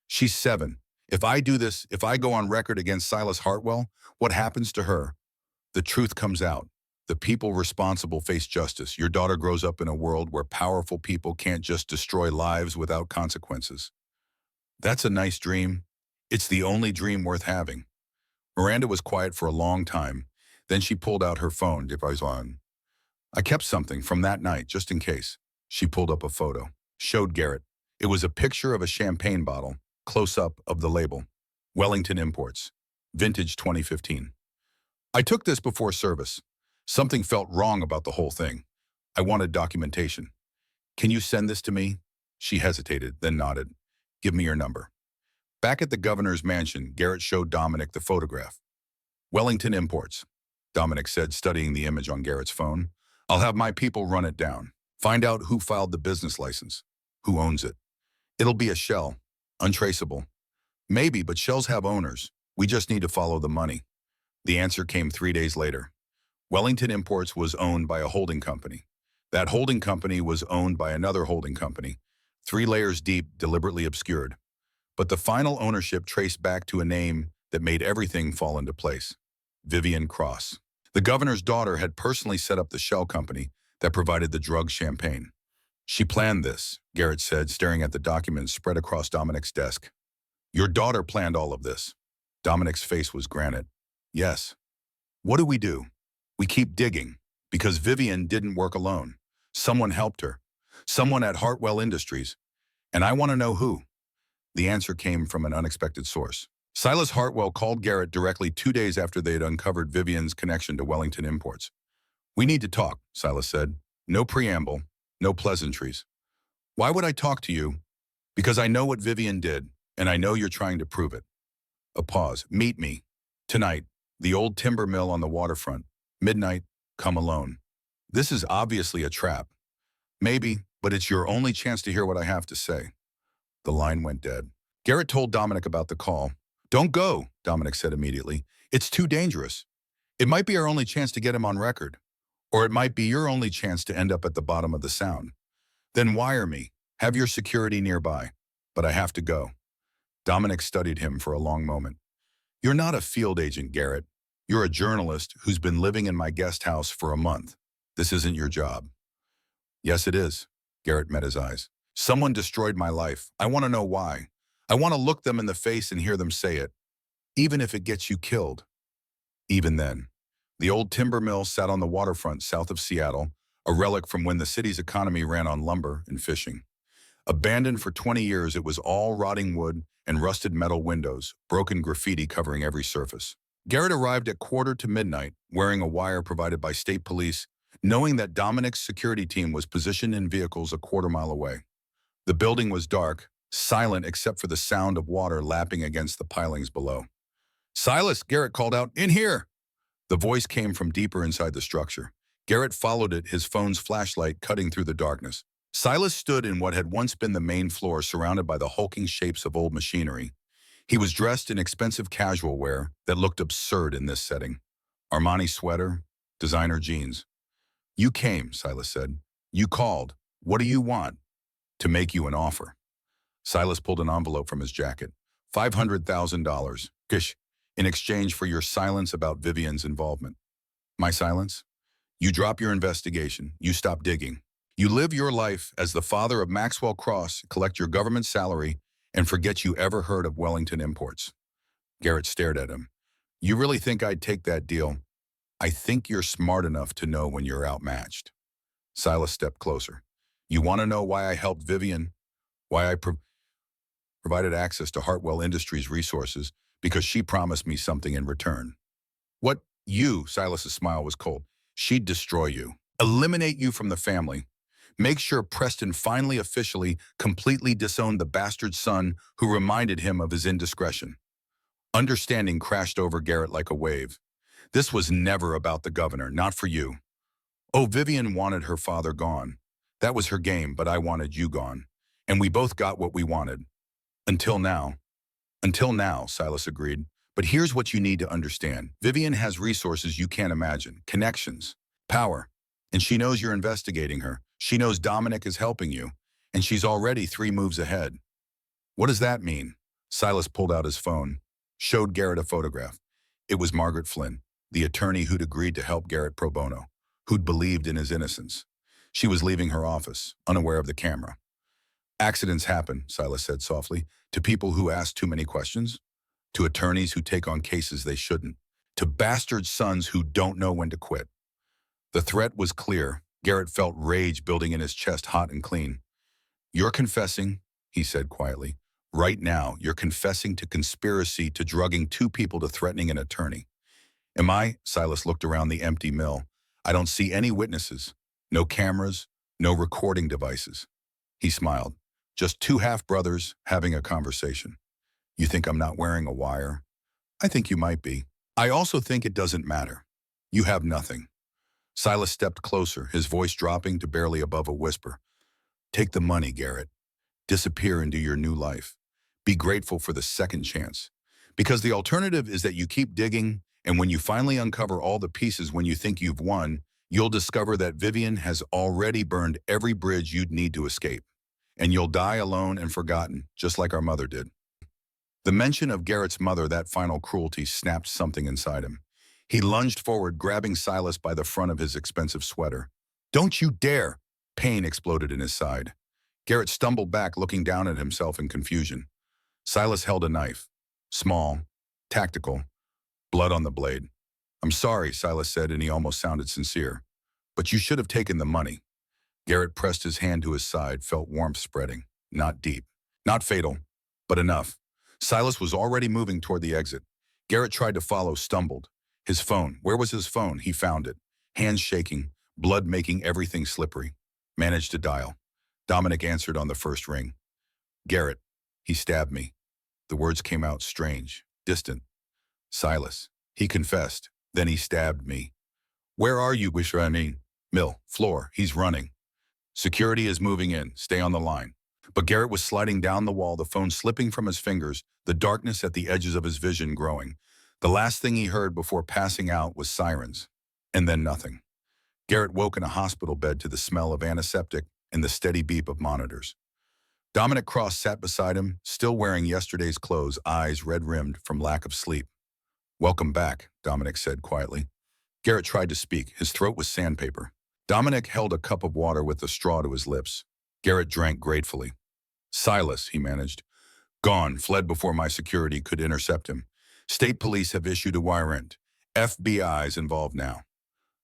She's 7. If I do this, if I go on record against Silas Hartwell, what happens to her? The truth comes out. The people responsible face justice. Your daughter grows up in a world where powerful people can't just destroy lives without consequences. That's a nice dream. It's the only dream worth having. Miranda was quiet for a long time. Then she pulled out her phone, device on. I kept something from that night, just in case. She pulled up a photo, showed Garrett. It was a picture of a champagne bottle, close-up of the label. Wellington Imports, vintage 2015. I took this before service. Something felt wrong about the whole thing. I wanted documentation. Can you send this to me? She hesitated, then nodded. Give me your number. Back at the governor's mansion, Garrett showed Dominic the photograph. Wellington Imports, Dominic said, studying the image on Garrett's phone. I'll have my people run it down. Find out who filed the business license, who owns it. It'll be a shell, untraceable. Maybe, but shells have owners. We just need to follow the money. The answer came 3 days later. Wellington Imports was owned by a holding company. That holding company was owned by another holding company, 3 layers deep, deliberately obscured. But the final ownership traced back to a name that made everything fall into place. Vivian Cross. The governor's daughter had personally set up the shell company that provided the drug champagne. She planned this, Garrett said, staring at the documents spread across Dominic's desk. Your daughter planned all of this. Dominic's face was granite. Yes. What do? We keep digging, because Vivian didn't work alone. Someone helped her. Someone at Hartwell Industries. And I want to know who. The answer came from an unexpected source. Silas Hartwell called Garrett directly 2 days after they had uncovered Vivian's connection to Wellington Imports. We need to talk, Silas said. No preamble, no pleasantries. Why would I talk to you? Because I know what Vivian did, and I know you're trying to prove it. A pause. Meet me. Tonight, the old timber mill on the waterfront. Midnight, come alone. This is obviously a trap. Maybe, but it's your only chance to hear what I have to say. The line went dead. Garrett told Dominic about the call. Don't go, Dominic said immediately. It's too dangerous. It might be our only chance to get him on record. Or it might be your only chance to end up at the bottom of the sound. Then wire me. Have your security nearby. But I have to go. Dominic studied him for a long moment. You're not a field agent, Garrett. You're a journalist who's been living in my guest house for a month. This isn't your job. Yes, it is. Garrett met his eyes. Someone destroyed my life. I want to know why. I want to look them in the face and hear them say it. Even if it gets you killed. Even then. The old timber mill sat on the waterfront south of Seattle, a relic from when the city's economy ran on lumber and fishing. Abandoned for 20 years, it was all rotting wood and rusted metal windows, broken graffiti covering every surface. Garrett arrived at 1:45, wearing a wire provided by state police, knowing that Dominic's security team was positioned in vehicles a quarter-mile away. The building was dark, silent except for the sound of water lapping against the pilings below. Silas, Garrett called out, in here! The voice came from deeper inside the structure. Garrett followed it, his phone's flashlight cutting through the darkness. Silas stood in what had once been the main floor, surrounded by the hulking shapes of old machinery. He was dressed in expensive casual wear that looked absurd in this setting. Armani sweater, designer jeans. You came, Silas said. You called. What do you want? To make you an offer. Silas pulled an envelope from his jacket. $500,000. Gish, in exchange for your silence about Vivian's involvement. My silence? You drop your investigation. You stop digging. You live your life as the father of Maxwell Cross, collect your government salary, and forget you ever heard of Wellington Imports. Garrett stared at him. You really think I'd take that deal? I think you're smart enough to know when you're outmatched. Silas stepped closer. You want to know why I helped Vivian? Why I provided access to Hartwell Industries resources? Because she promised me something in return. What? You, Silas's smile was cold. She'd destroy you. Eliminate you from the family. Make sure Preston finally officially, completely disowned the bastard son who reminded him of his indiscretion. Understanding crashed over Garrett like a wave. This was never about the governor, not for you. Oh, Vivian wanted her father gone. That was her game, but I wanted you gone. And we both got what we wanted. Until now. Until now, Silas agreed. But here's what you need to understand. Vivian has resources you can't imagine, connections, power. And she knows you're investigating her. She knows Dominic is helping you. And she's already 3 moves ahead. What does that mean? Silas pulled out his phone, showed Garrett a photograph. It was Margaret Flynn, the attorney who'd agreed to help Garrett pro bono, who'd believed in his innocence. She was leaving her office, unaware of the camera. Accidents happen, Silas said softly, to people who ask too many questions, to attorneys who take on cases they shouldn't, to bastard sons who don't know when to quit. The threat was clear. Garrett felt rage building in his chest, hot and clean. You're confessing, he said quietly. Right now, you're confessing to conspiracy, to drugging 2 people, to threatening an attorney. Am I? Silas looked around the empty mill. I don't see any witnesses. No cameras, no recording devices. He smiled. Just 2 half-brothers having a conversation. You think I'm not wearing a wire? I think you might be. I also think it doesn't matter. You have nothing. Silas stepped closer, his voice dropping to barely above a whisper. Take the money, Garrett. Disappear into your new life. Be grateful for the second chance. Because the alternative is that you keep digging, and when you finally uncover all the pieces when you think you've won, you'll discover that Vivian has already burned every bridge you'd need to escape. And you'll die alone and forgotten, just like our mother did. The mention of Garrett's mother, that final cruelty, snapped something inside him. He lunged forward, grabbing Silas by the front of his expensive sweater. Don't you dare! Pain exploded in his side. Garrett stumbled back, looking down at himself in confusion. Silas held a knife. Small, tactical, blood on the blade. I'm sorry, Silas said, and he almost sounded sincere. But you should have taken the money. Garrett pressed his hand to his side, felt warmth spreading. Not deep. Not fatal. But enough. Silas was already moving toward the exit. Garrett tried to follow, stumbled. His phone. Where was his phone? He found it. Hands shaking, blood making everything slippery. Managed to dial. Dominic answered on the first ring. Garrett. He stabbed me. The words came out strange, distant. Silas. He confessed. Then he stabbed me. Where are you, Mill. Floor. He's running. Security is moving in. Stay on the line. But Garrett was sliding down the wall, the phone slipping from his fingers, the darkness at the edges of his vision growing. The last thing he heard before passing out was sirens. And then nothing. Garrett woke in a hospital bed to the smell of antiseptic and the steady beep of monitors. Dominic Cross sat beside him, still wearing yesterday's clothes, eyes red-rimmed from lack of sleep. Welcome back, Dominic said quietly. Garrett tried to speak. His throat was sandpaper. Dominic held a cup of water with a straw to his lips. Garrett drank gratefully. Silas, he managed. Gone, fled before my security could intercept him. State police have issued a warrant. FBI's involved now.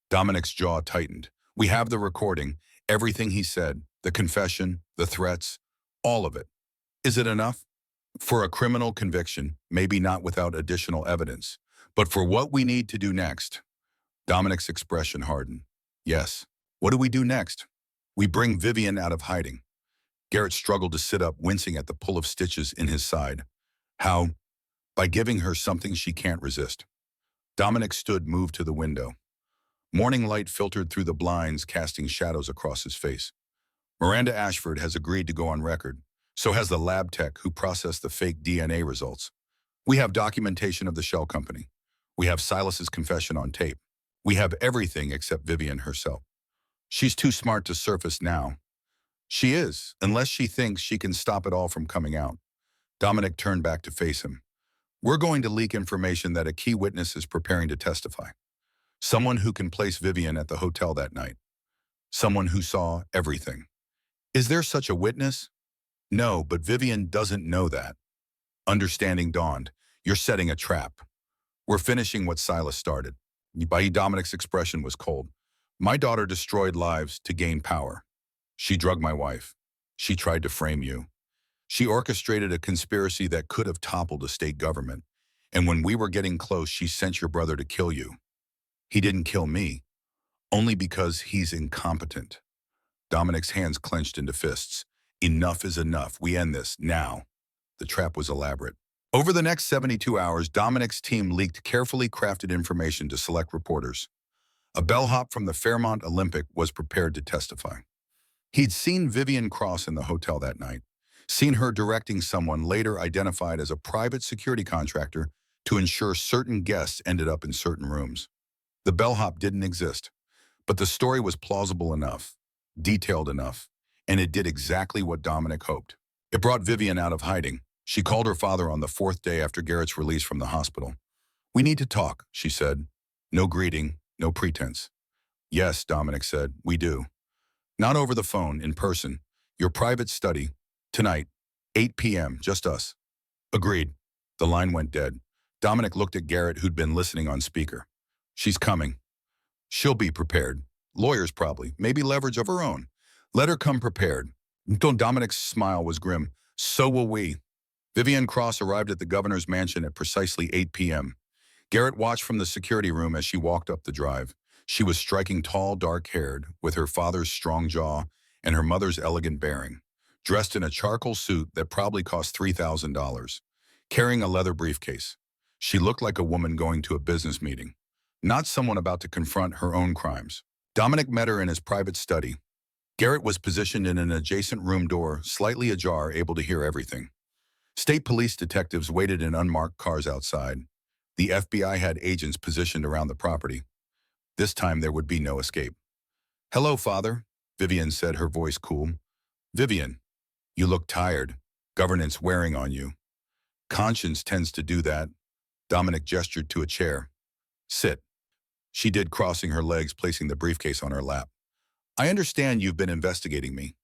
Dominic's jaw tightened. We have the recording, everything he said, the confession, the threats, all of it. Is it enough? For a criminal conviction, maybe not without additional evidence. But for what we need to do next. Dominic's expression hardened. Yes. What do we do next? We bring Vivian out of hiding. Garrett struggled to sit up, wincing at the pull of stitches in his side. How? By giving her something she can't resist. Dominic stood, moved to the window. Morning light filtered through the blinds, casting shadows across his face. Miranda Ashford has agreed to go on record. So has the lab tech who processed the fake DNA results. We have documentation of the shell company. We have Silas's confession on tape. We have everything except Vivian herself. She's too smart to surface now. She is, unless she thinks she can stop it all from coming out. Dominic turned back to face him. We're going to leak information that a key witness is preparing to testify. Someone who can place Vivian at the hotel that night. Someone who saw everything. Is there such a witness? No, but Vivian doesn't know that. Understanding dawned. You're setting a trap. We're finishing what Silas started. Dominic's expression was cold. My daughter destroyed lives to gain power. She drugged my wife. She tried to frame you. She orchestrated a conspiracy that could have toppled a state government. And when we were getting close, she sent your brother to kill you. He didn't kill me, only because he's incompetent. Dominic's hands clenched into fists. Enough is enough. We end this, now. The trap was elaborate. Over the next 72 hours, Dominic's team leaked carefully crafted information to select reporters. A bellhop from the Fairmont Olympic was prepared to testify. He'd seen Vivian Cross in the hotel that night, seen her directing someone later identified as a private security contractor to ensure certain guests ended up in certain rooms. The bellhop didn't exist, but the story was plausible enough, detailed enough, and it did exactly what Dominic hoped. It brought Vivian out of hiding. She called her father on the fourth day after Garrett's release from the hospital. "We need to talk," she said. No greeting, no pretense. "Yes," Dominic said, "we do. Not over the phone, in person. Your private study. Tonight, 8 p.m., just us." "Agreed." The line went dead. Dominic looked at Garrett, who'd been listening on speaker. "She's coming. She'll be prepared. Lawyers probably, maybe leverage of her own. Let her come prepared." Dominic's smile was grim. "So will we." Vivian Cross arrived at the governor's mansion at precisely 8 p.m. Garrett watched from the security room as she walked up the drive. She was striking tall, dark-haired, with her father's strong jaw and her mother's elegant bearing, dressed in a charcoal suit that probably cost $3,000, carrying a leather briefcase. She looked like a woman going to a business meeting, not someone about to confront her own crimes. Dominic met her in his private study. Garrett was positioned in an adjacent room door, slightly ajar, able to hear everything. State police detectives waited in unmarked cars outside. The FBI had agents positioned around the property. This time there would be no escape. "Hello, Father," Vivian said, her voice cool. "Vivian, you look tired. Governance wearing on you." "Conscience tends to do that." Dominic gestured to a chair. "Sit." She did, crossing her legs, placing the briefcase on her lap. "I understand you've been investigating me.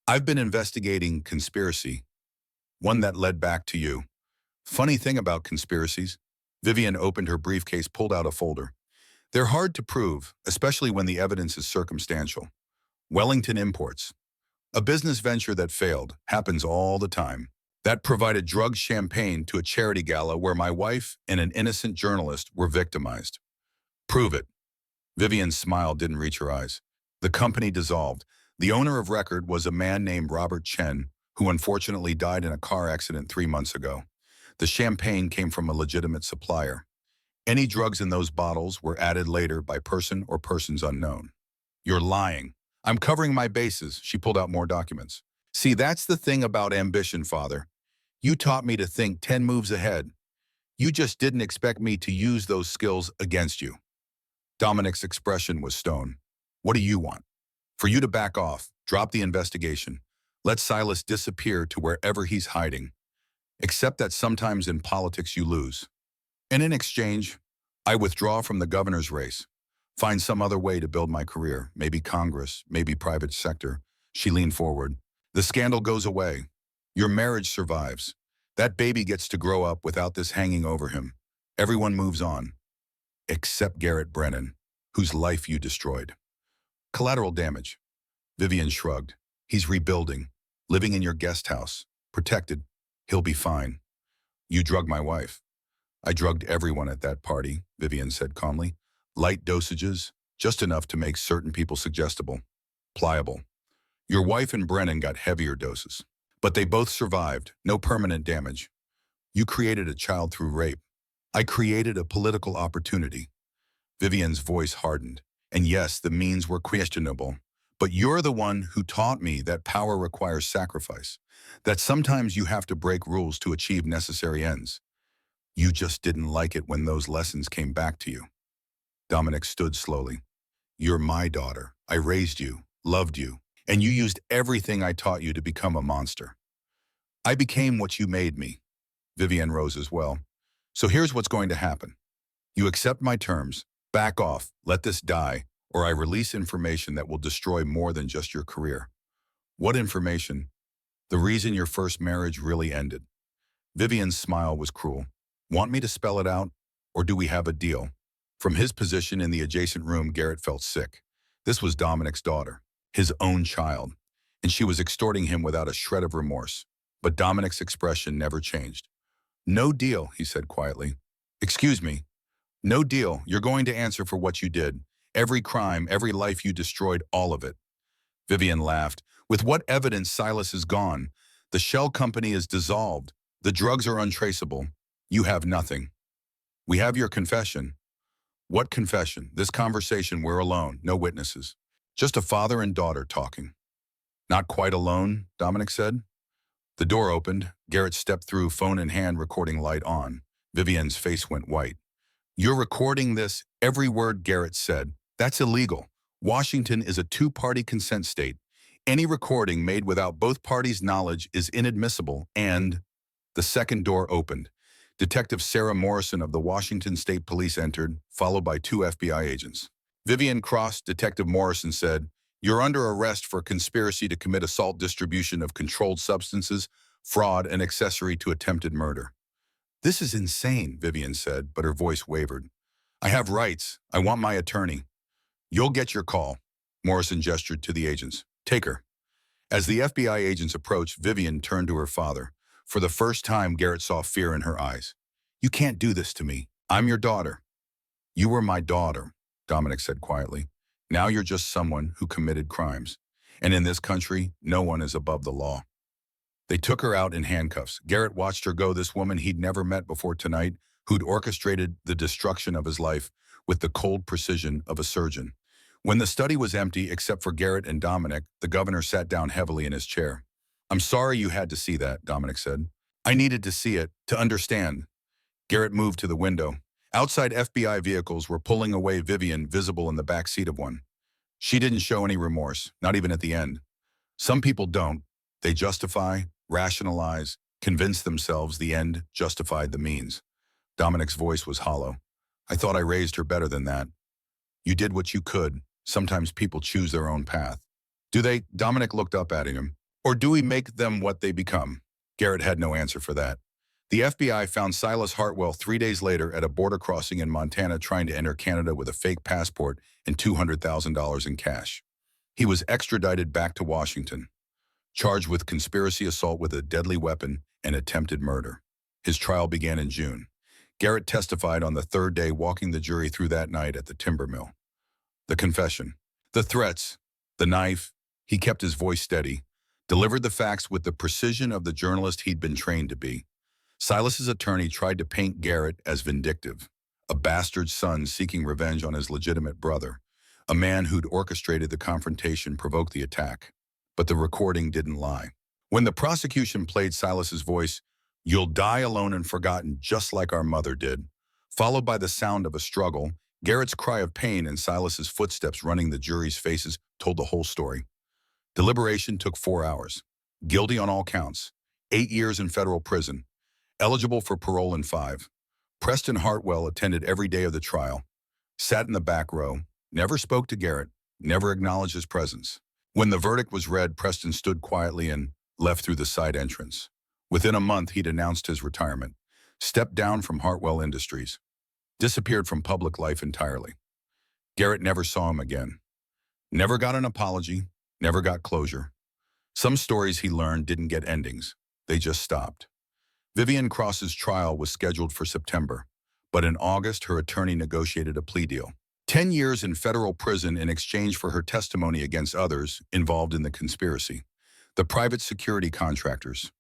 I've been investigating conspiracy, one that led back to you. Funny thing about conspiracies." Vivian opened her briefcase, pulled out a folder. "They're hard to prove, especially when the evidence is circumstantial. Wellington Imports, a business venture that failed, happens all the time. That provided drugged champagne to a charity gala where my wife and an innocent journalist were victimized. Prove it." Vivian's smile didn't reach her eyes. "The company dissolved. The owner of record was a man named Robert Chen, who unfortunately died in a car accident 3 months ago. The champagne came from a legitimate supplier. Any drugs in those bottles were added later by person or persons unknown." "You're lying." "I'm covering my bases." She pulled out more documents. "See, that's the thing about ambition, Father. You taught me to think 10 moves ahead. You just didn't expect me to use those skills against you." Dominic's expression was stone. "What do you want?" "For you to back off, drop the investigation. Let Silas disappear to wherever he's hiding. Accept that sometimes in politics you lose. And in exchange, I withdraw from the governor's race. Find some other way to build my career, maybe Congress, maybe private sector." She leaned forward. "The scandal goes away. Your marriage survives. That baby gets to grow up without this hanging over him. Everyone moves on. Except Garrett Brennan, whose life you destroyed." "Collateral damage." Vivian shrugged. "He's rebuilding, living in your guest house, protected. He'll be fine." "You drugged my wife." "I drugged everyone at that party," Vivian said calmly. "Light dosages, just enough to make certain people suggestible, pliable. Your wife and Brennan got heavier doses. But they both survived, no permanent damage. You created a child through rape. I created a political opportunity." Vivian's voice hardened. "And yes, the means were questionable. But you're the one who taught me that power requires sacrifice, that sometimes you have to break rules to achieve necessary ends. You just didn't like it when those lessons came back to you." Dominic stood slowly. "You're my daughter. I raised you, loved you, and you used everything I taught you to become a monster. I became what you made me." Vivian rose as well. "So here's what's going to happen. You accept my terms, back off, let this die, or I release information that will destroy more than just your career." "What information?" "The reason your first marriage really ended." Vivian's smile was cruel. "Want me to spell it out, or do we have a deal?" From his position in the adjacent room, Garrett felt sick. This was Dominic's daughter, his own child, and she was extorting him without a shred of remorse. But Dominic's expression never changed. "No deal," he said quietly. "Excuse me. No deal. You're going to answer for what you did. Every crime, every life you destroyed, all of it." Vivian laughed. "With what evidence? Silas is gone. The shell company is dissolved. The drugs are untraceable. You have nothing. We have your confession. What confession? This conversation, we're alone, no witnesses. Just a father and daughter talking. Not quite alone, Dominic said. The door opened. Garrett stepped through, phone in hand, recording light on. Vivian's face went white. You're recording this? Every word Garrett said. That's illegal. Washington is a two-party consent state. Any recording made without both parties' knowledge is inadmissible, and the second door opened. Detective Sarah Morrison of the Washington State Police entered, followed by two FBI agents. Vivian crossed. Detective Morrison said, "You're under arrest for conspiracy to commit assault, distribution of controlled substances, fraud, and accessory to attempted murder." This is insane, Vivian said, but her voice wavered. I have rights. I want my attorney. You'll get your call. Morrison gestured to the agents. Take her. As the FBI agents approached, Vivian turned to her father. For the first time, Garrett saw fear in her eyes. You can't do this to me. I'm your daughter. You were my daughter, Dominic said quietly. Now you're just someone who committed crimes. And in this country, no one is above the law. They took her out in handcuffs. Garrett watched her go, this woman he'd never met before tonight, who'd orchestrated the destruction of his life with the cold precision of a surgeon. When the study was empty, except for Garrett and Dominic, the governor sat down heavily in his chair. I'm sorry you had to see that, Dominic said. I needed to see it, to understand. Garrett moved to the window. Outside, FBI vehicles were pulling away, Vivian visible in the back seat of one. She didn't show any remorse, not even at the end. Some people don't. They justify, rationalize, convince themselves the end justified the means. Dominic's voice was hollow. I thought I raised her better than that. You did what you could. Sometimes people choose their own path. Do they? Dominic looked up at him. Or do we make them what they become? Garrett had no answer for that. The FBI found Silas Hartwell 3 days later at a border crossing in Montana trying to enter Canada with a fake passport and $200,000 in cash. He was extradited back to Washington, charged with conspiracy assault with a deadly weapon and attempted murder. His trial began in June. Garrett testified on the third day, walking the jury through that night at the timber mill. The confession, the threats, the knife. He kept his voice steady, delivered the facts with the precision of the journalist he'd been trained to be. Silas's attorney tried to paint Garrett as vindictive, a bastard son seeking revenge on his legitimate brother, a man who'd orchestrated the confrontation, provoked the attack. But the recording didn't lie. When the prosecution played Silas's voice, "You'll die alone and forgotten, just like our mother did," followed by the sound of a struggle, Garrett's cry of pain and Silas's footsteps running the jury's faces told the whole story. Deliberation took 4 hours. Guilty on all counts. 8 years in federal prison. Eligible for parole in 5. Preston Hartwell attended every day of the trial. Sat in the back row. Never spoke to Garrett. Never acknowledged his presence. When the verdict was read, Preston stood quietly and left through the side entrance. Within a month, he'd announced his retirement. Stepped down from Hartwell Industries. Disappeared from public life entirely. Garrett never saw him again. Never got an apology. Never got closure. Some stories he learned didn't get endings. They just stopped. Vivian Cross's trial was scheduled for September, but in August, her attorney negotiated a plea deal. 10 years in federal prison in exchange for her testimony against others involved in the conspiracy. The private security contractors,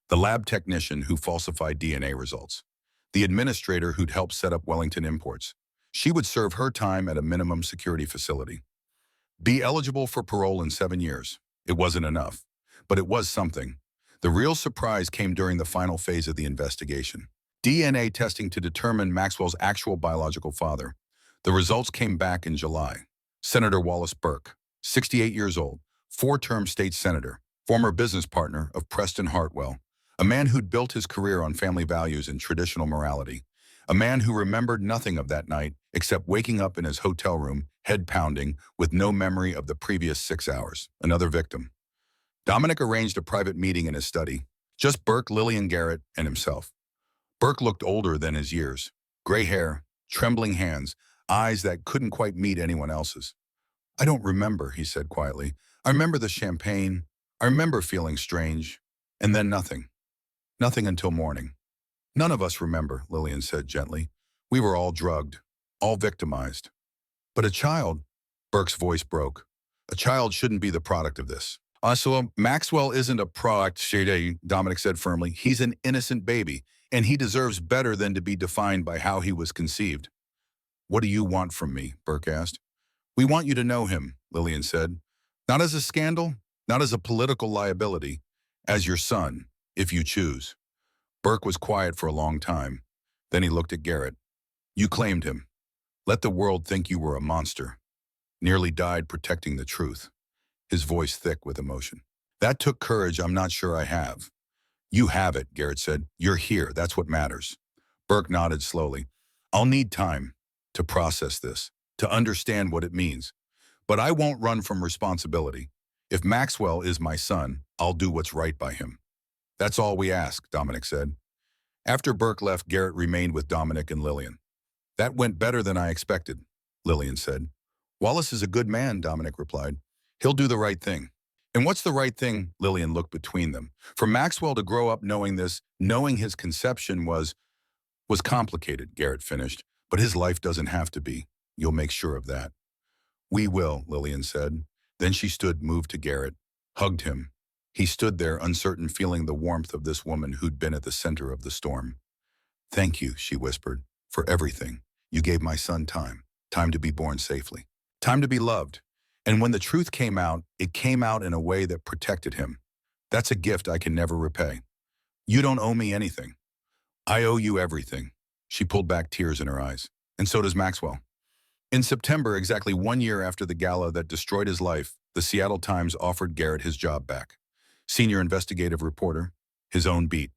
the lab technician who falsified DNA results, the administrator who'd helped set up Wellington Imports. She would serve her time at a minimum security facility. Be eligible for parole in 7 years. It wasn't enough, but it was something. The real surprise came during the final phase of the investigation. DNA testing to determine Maxwell's actual biological father. The results came back in July. Senator Wallace Burke, 68 years old, 4-term state senator, former business partner of Preston Hartwell, a man who'd built his career on family values and traditional morality, a man who remembered nothing of that night except waking up in his hotel room, head pounding, with no memory of the previous 6 hours. Another victim. Dominic arranged a private meeting in his study. Just Burke, Lillian Garrett, and himself. Burke looked older than his years. Gray hair, trembling hands, eyes that couldn't quite meet anyone else's. I don't remember, he said quietly. I remember the champagne. I remember feeling strange. And then nothing. Nothing until morning. None of us remember, Lillian said gently. We were all drugged, all victimized. But a child, Burke's voice broke. A child shouldn't be the product of this. So Maxwell isn't a product, Dominic said firmly. He's an innocent baby. and he deserves better than to be defined by how he was conceived. What do you want from me? Burke asked. We want you to know him, Lillian said. Not as a scandal, not as a political liability, as your son, if you choose. Burke was quiet for a long time. Then he looked at Garrett. You claimed him. Let the world think you were a monster. Nearly died protecting the truth. His voice thick with emotion. That took courage I'm not sure I have. You have it, Garrett said. You're here, that's what matters. Burke nodded slowly. I'll need time to process this, to understand what it means. But I won't run from responsibility. If Maxwell is my son, I'll do what's right by him. That's all we ask, Dominic said. After Burke left, Garrett remained with Dominic and Lillian. That went better than I expected, Lillian said. Wallace is a good man, Dominic replied. He'll do the right thing. And what's the right thing? Lillian looked between them. For Maxwell to grow up knowing this, knowing his conception was complicated, Garrett finished. But his life doesn't have to be. You'll make sure of that. We will, Lillian said. Then she stood, moved to Garrett, hugged him. He stood there, uncertain, feeling the warmth of this woman who'd been at the center of the storm. Thank you, she whispered, for everything. You gave my son time to be born safely, time to be loved. And when the truth came out, it came out in a way that protected him. That's a gift I can never repay. You don't owe me anything. I owe you everything. She pulled back, tears in her eyes. And so does Maxwell. In September, exactly 1 year after the gala that destroyed his life, the Seattle Times offered Garrett his job back. Senior investigative reporter, his own beat,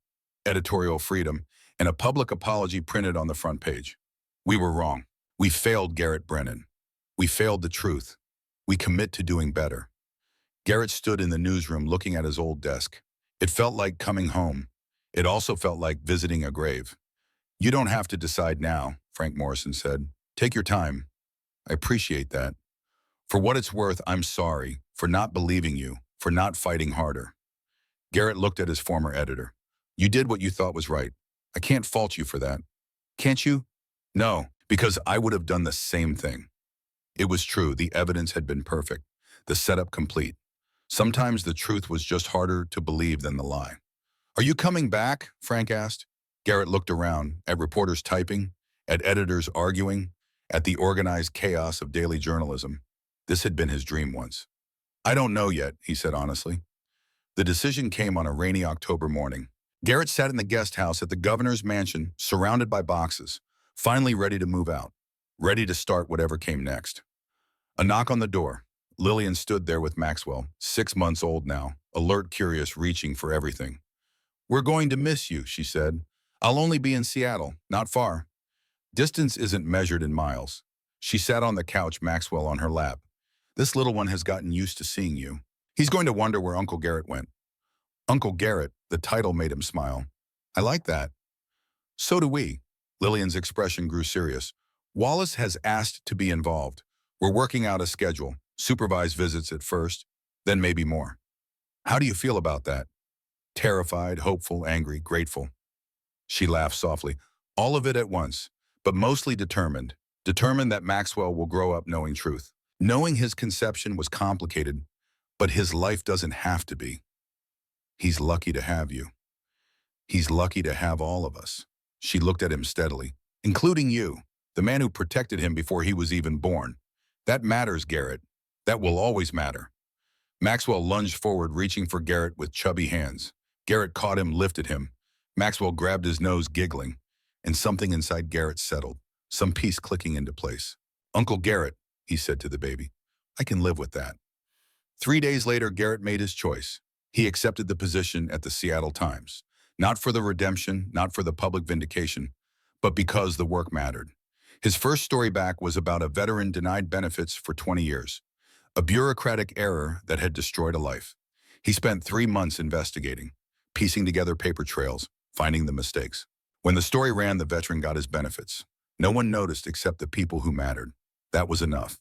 editorial freedom, and a public apology printed on the front page. We were wrong. We failed Garrett Brennan. We failed the truth. We commit to doing better. Garrett stood in the newsroom looking at his old desk. It felt like coming home. It also felt like visiting a grave. You don't have to decide now, Frank Morrison said. Take your time. I appreciate that. For what it's worth, I'm sorry for not believing you, for not fighting harder. Garrett looked at his former editor. You did what you thought was right. I can't fault you for that. Can't you? No, because I would have done the same thing. It was true. The evidence had been perfect. The setup complete. Sometimes the truth was just harder to believe than the lie. Are you coming back? Frank asked. Garrett looked around, at reporters typing, at editors arguing, at the organized chaos of daily journalism. This had been his dream once. I don't know yet, he said honestly. The decision came on a rainy October morning. Garrett sat in the guest house at the governor's mansion, surrounded by boxes, finally ready to move out, ready to start whatever came next. A knock on the door. Lillian stood there with Maxwell, 6 months old now, alert, curious, reaching for everything. We're going to miss you, she said. I'll only be in Seattle, not far. Distance isn't measured in miles. She sat on the couch, Maxwell on her lap. This little one has gotten used to seeing you. He's going to wonder where Uncle Garrett went. Uncle Garrett, the title made him smile. I like that. So do we. Lillian's expression grew serious. Wallace has asked to be involved. We're working out a schedule, supervised visits at first, then maybe more. How do you feel about that? Terrified, hopeful, angry, grateful. She laughed softly. All of it at once, but mostly determined. Determined that Maxwell will grow up knowing truth. Knowing his conception was complicated, but his life doesn't have to be. He's lucky to have you. He's lucky to have all of us. She looked at him steadily, including you, the man who protected him before he was even born. That matters, Garrett. That will always matter. Maxwell lunged forward, reaching for Garrett with chubby hands. Garrett caught him, lifted him. Maxwell grabbed his nose, giggling, and something inside Garrett settled, some piece clicking into place. Uncle Garrett, he said to the baby, I can live with that. 3 days later, Garrett made his choice. He accepted the position at the Seattle Times, not for the redemption, not for the public vindication, but because the work mattered. His first story back was about a veteran denied benefits for 20 years, a bureaucratic error that had destroyed a life. He spent 3 months investigating, piecing together paper trails, finding the mistakes. When the story ran, the veteran got his benefits. No one noticed except the people who mattered. That was enough.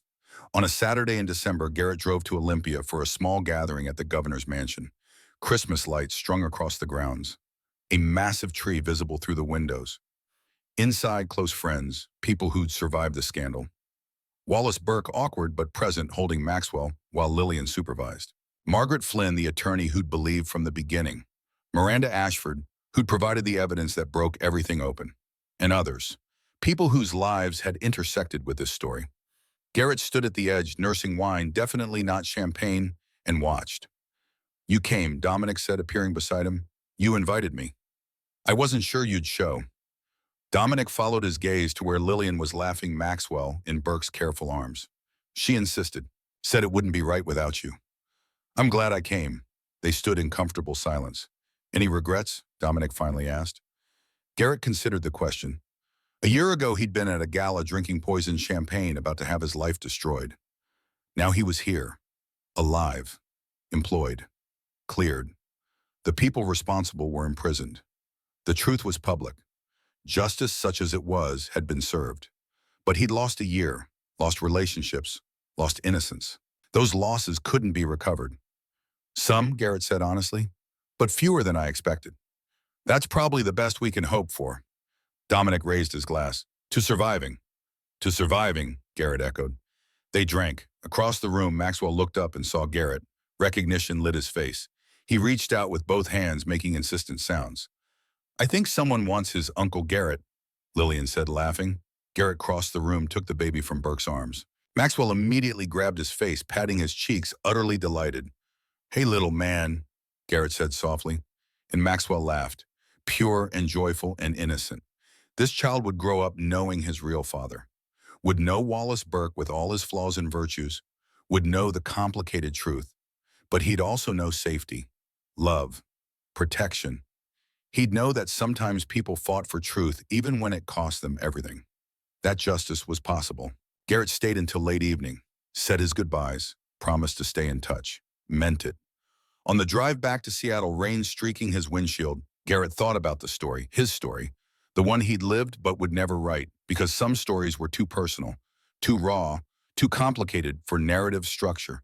On a Saturday in December, Garrett drove to Olympia for a small gathering at the governor's mansion. Christmas lights strung across the grounds. A massive tree visible through the windows. Inside, close friends, people who'd survived the scandal. Wallace Burke, awkward but present, holding Maxwell while Lillian supervised. Margaret Flynn, the attorney who'd believed from the beginning. Miranda Ashford, who'd provided the evidence that broke everything open, and others, people whose lives had intersected with this story. Garrett stood at the edge, nursing wine, definitely not champagne, and watched. "You came," Dominic said, appearing beside him. "You invited me. I wasn't sure you'd show." Dominic followed his gaze to where Lillian was laughing Maxwell in Burke's careful arms. She insisted, "Said it wouldn't be right without you." "I'm glad I came." They stood in comfortable silence. "Any regrets?" Dominic finally asked. Garrett considered the question. A year ago, he'd been at a gala drinking poisoned champagne, about to have his life destroyed. Now he was here, alive, employed, cleared. The people responsible were imprisoned. The truth was public. Justice, such as it was, had been served. But he'd lost a year, lost relationships, lost innocence. Those losses couldn't be recovered. "Some," Garrett said honestly, "but fewer than I expected." "That's probably the best we can hope for." Dominic raised his glass. "To surviving." "To surviving," Garrett echoed. They drank. Across the room, Maxwell looked up and saw Garrett. Recognition lit his face. He reached out with both hands, making insistent sounds. "I think someone wants his Uncle Garrett," Lillian said, laughing. Garrett crossed the room, took the baby from Burke's arms. Maxwell immediately grabbed his face, patting his cheeks, utterly delighted. "Hey, little man," Garrett said softly. And Maxwell laughed, pure and joyful and innocent. This child would grow up knowing his real father, would know Wallace Burke with all his flaws and virtues, would know the complicated truth, but he'd also know safety, love, protection. He'd know that sometimes people fought for truth even when it cost them everything. That justice was possible. Garrett stayed until late evening, said his goodbyes, promised to stay in touch, meant it. On the drive back to Seattle, rain streaking his windshield, Garrett thought about the story, his story, the one he'd lived but would never write, because some stories were too personal, too raw, too complicated for narrative structure.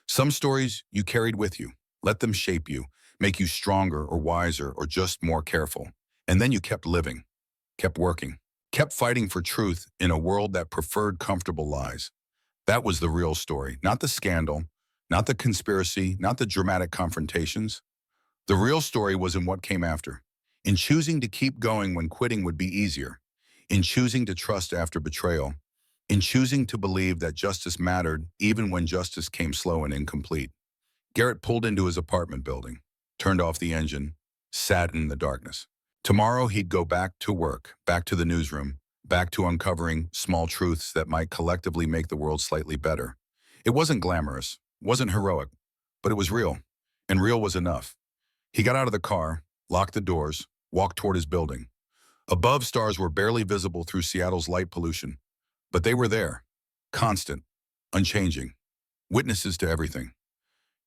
Some stories you carried with you, let them shape you, make you stronger or wiser or just more careful. And then you kept living, kept working, kept fighting for truth in a world that preferred comfortable lies. That was the real story, not the scandal, not the conspiracy, not the dramatic confrontations. The real story was in what came after, in choosing to keep going when quitting would be easier, in choosing to trust after betrayal, in choosing to believe that justice mattered even when justice came slow and incomplete. Garrett pulled into his apartment building, turned off the engine, sat in the darkness. Tomorrow he'd go back to work, back to the newsroom, back to uncovering small truths that might collectively make the world slightly better. It wasn't glamorous, wasn't heroic, but it was real, and real was enough. He got out of the car, locked the doors, walked toward his building. Above, stars were barely visible through Seattle's light pollution, but they were there, constant, unchanging, witnesses to everything.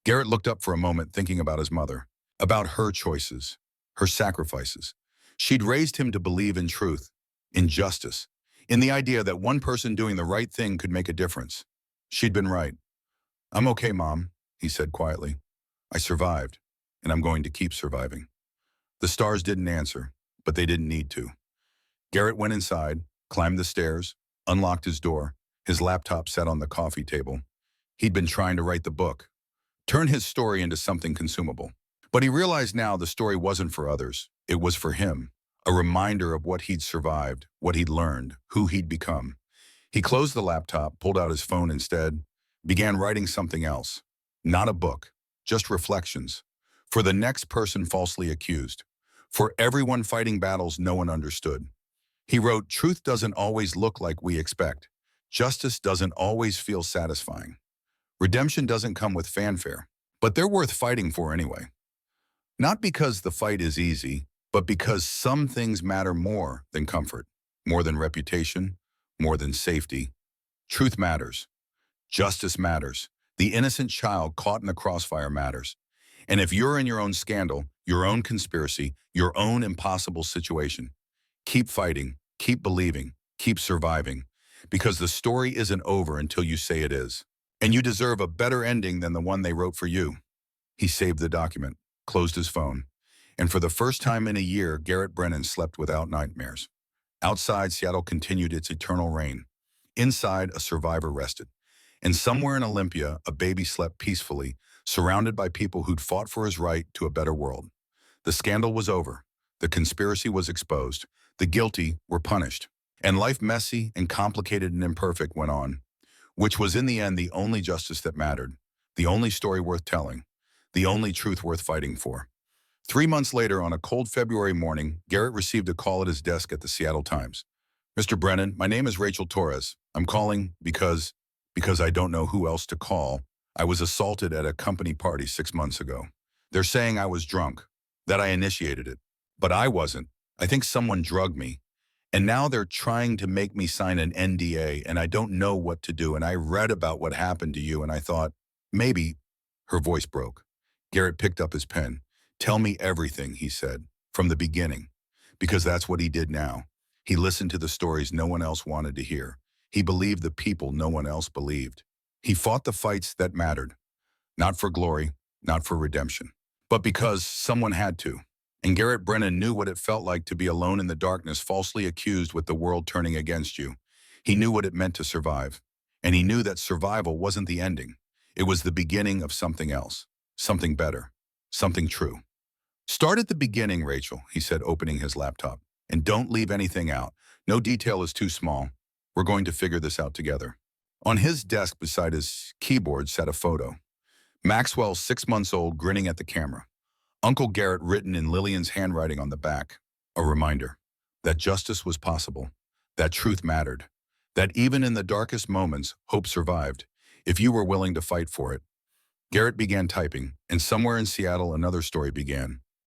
Garrett looked up for a moment, thinking about his mother, about her choices, her sacrifices. She'd raised him to believe in truth, in justice, in the idea that one person doing the right thing could make a difference. She'd been right. "I'm okay, Mom," he said quietly. "I survived, and I'm going to keep surviving." The stars didn't answer, but they didn't need to. Garrett went inside, climbed the stairs, unlocked his door. His laptop sat on the coffee table. He'd been trying to write the book, turn his story into something consumable. But he realized now the story wasn't for others. It was for him, a reminder of what he'd survived, what he'd learned, who he'd become. He closed the laptop, pulled out his phone instead, began writing something else. Not a book, just reflections. For the next person falsely accused. For everyone fighting battles no one understood. He wrote, "Truth doesn't always look like we expect. Justice doesn't always feel satisfying. Redemption doesn't come with fanfare, but they're worth fighting for anyway. Not because the fight is easy, but because some things matter more than comfort, more than reputation, more than safety. Truth matters. Justice matters. The innocent child caught in the crossfire matters. And if you're in your own scandal, your own conspiracy, your own impossible situation, keep fighting, keep believing, keep surviving, because the story isn't over until you say it is. And you deserve a better ending than the one they wrote for you." He saved the document, closed his phone, and for the first time in a year, Garrett Brennan slept without nightmares. Outside, Seattle continued its eternal rain. Inside, a survivor rested. And somewhere in Olympia, a baby slept peacefully, surrounded by people who'd fought for his right to a better world. The scandal was over. The conspiracy was exposed. The guilty were punished. And life, messy and complicated and imperfect, went on, which was in the end the only justice that mattered, the only story worth telling, the only truth worth fighting for. 3 months later, on a cold February morning, Garrett received a call at his desk at the Seattle Times. "Mr. Brennan, my name is Rachel Torres. I'm calling because I don't know who else to call. I was assaulted at a company party 6 months ago. They're saying I was drunk, that I initiated it. But I wasn't. I think someone drugged me. And now they're trying to make me sign an NDA, and I don't know what to do. And I read about what happened to you, and I thought, maybe." Her voice broke. Garrett picked up his pen. "Tell me everything," he said, "from the beginning." Because that's what he did now. He listened to the stories no one else wanted to hear. He believed the people no one else believed. He fought the fights that mattered, not for glory, not for redemption, but because someone had to. And Garrett Brennan knew what it felt like to be alone in the darkness, falsely accused, with the world turning against you. He knew what it meant to survive. And he knew that survival wasn't the ending. It was the beginning of something else, something better, something true. "Start at the beginning, Rachel," he said, opening his laptop. "And don't leave anything out. No detail is too small. We're going to figure this out together." On his desk beside his keyboard sat a photo. Maxwell, 6 months old, grinning at the camera. Uncle Garrett written in Lillian's handwriting on the back. A reminder that justice was possible, that truth mattered, that even in the darkest moments, hope survived, if you were willing to fight for it. Garrett began typing, and somewhere in Seattle another story began.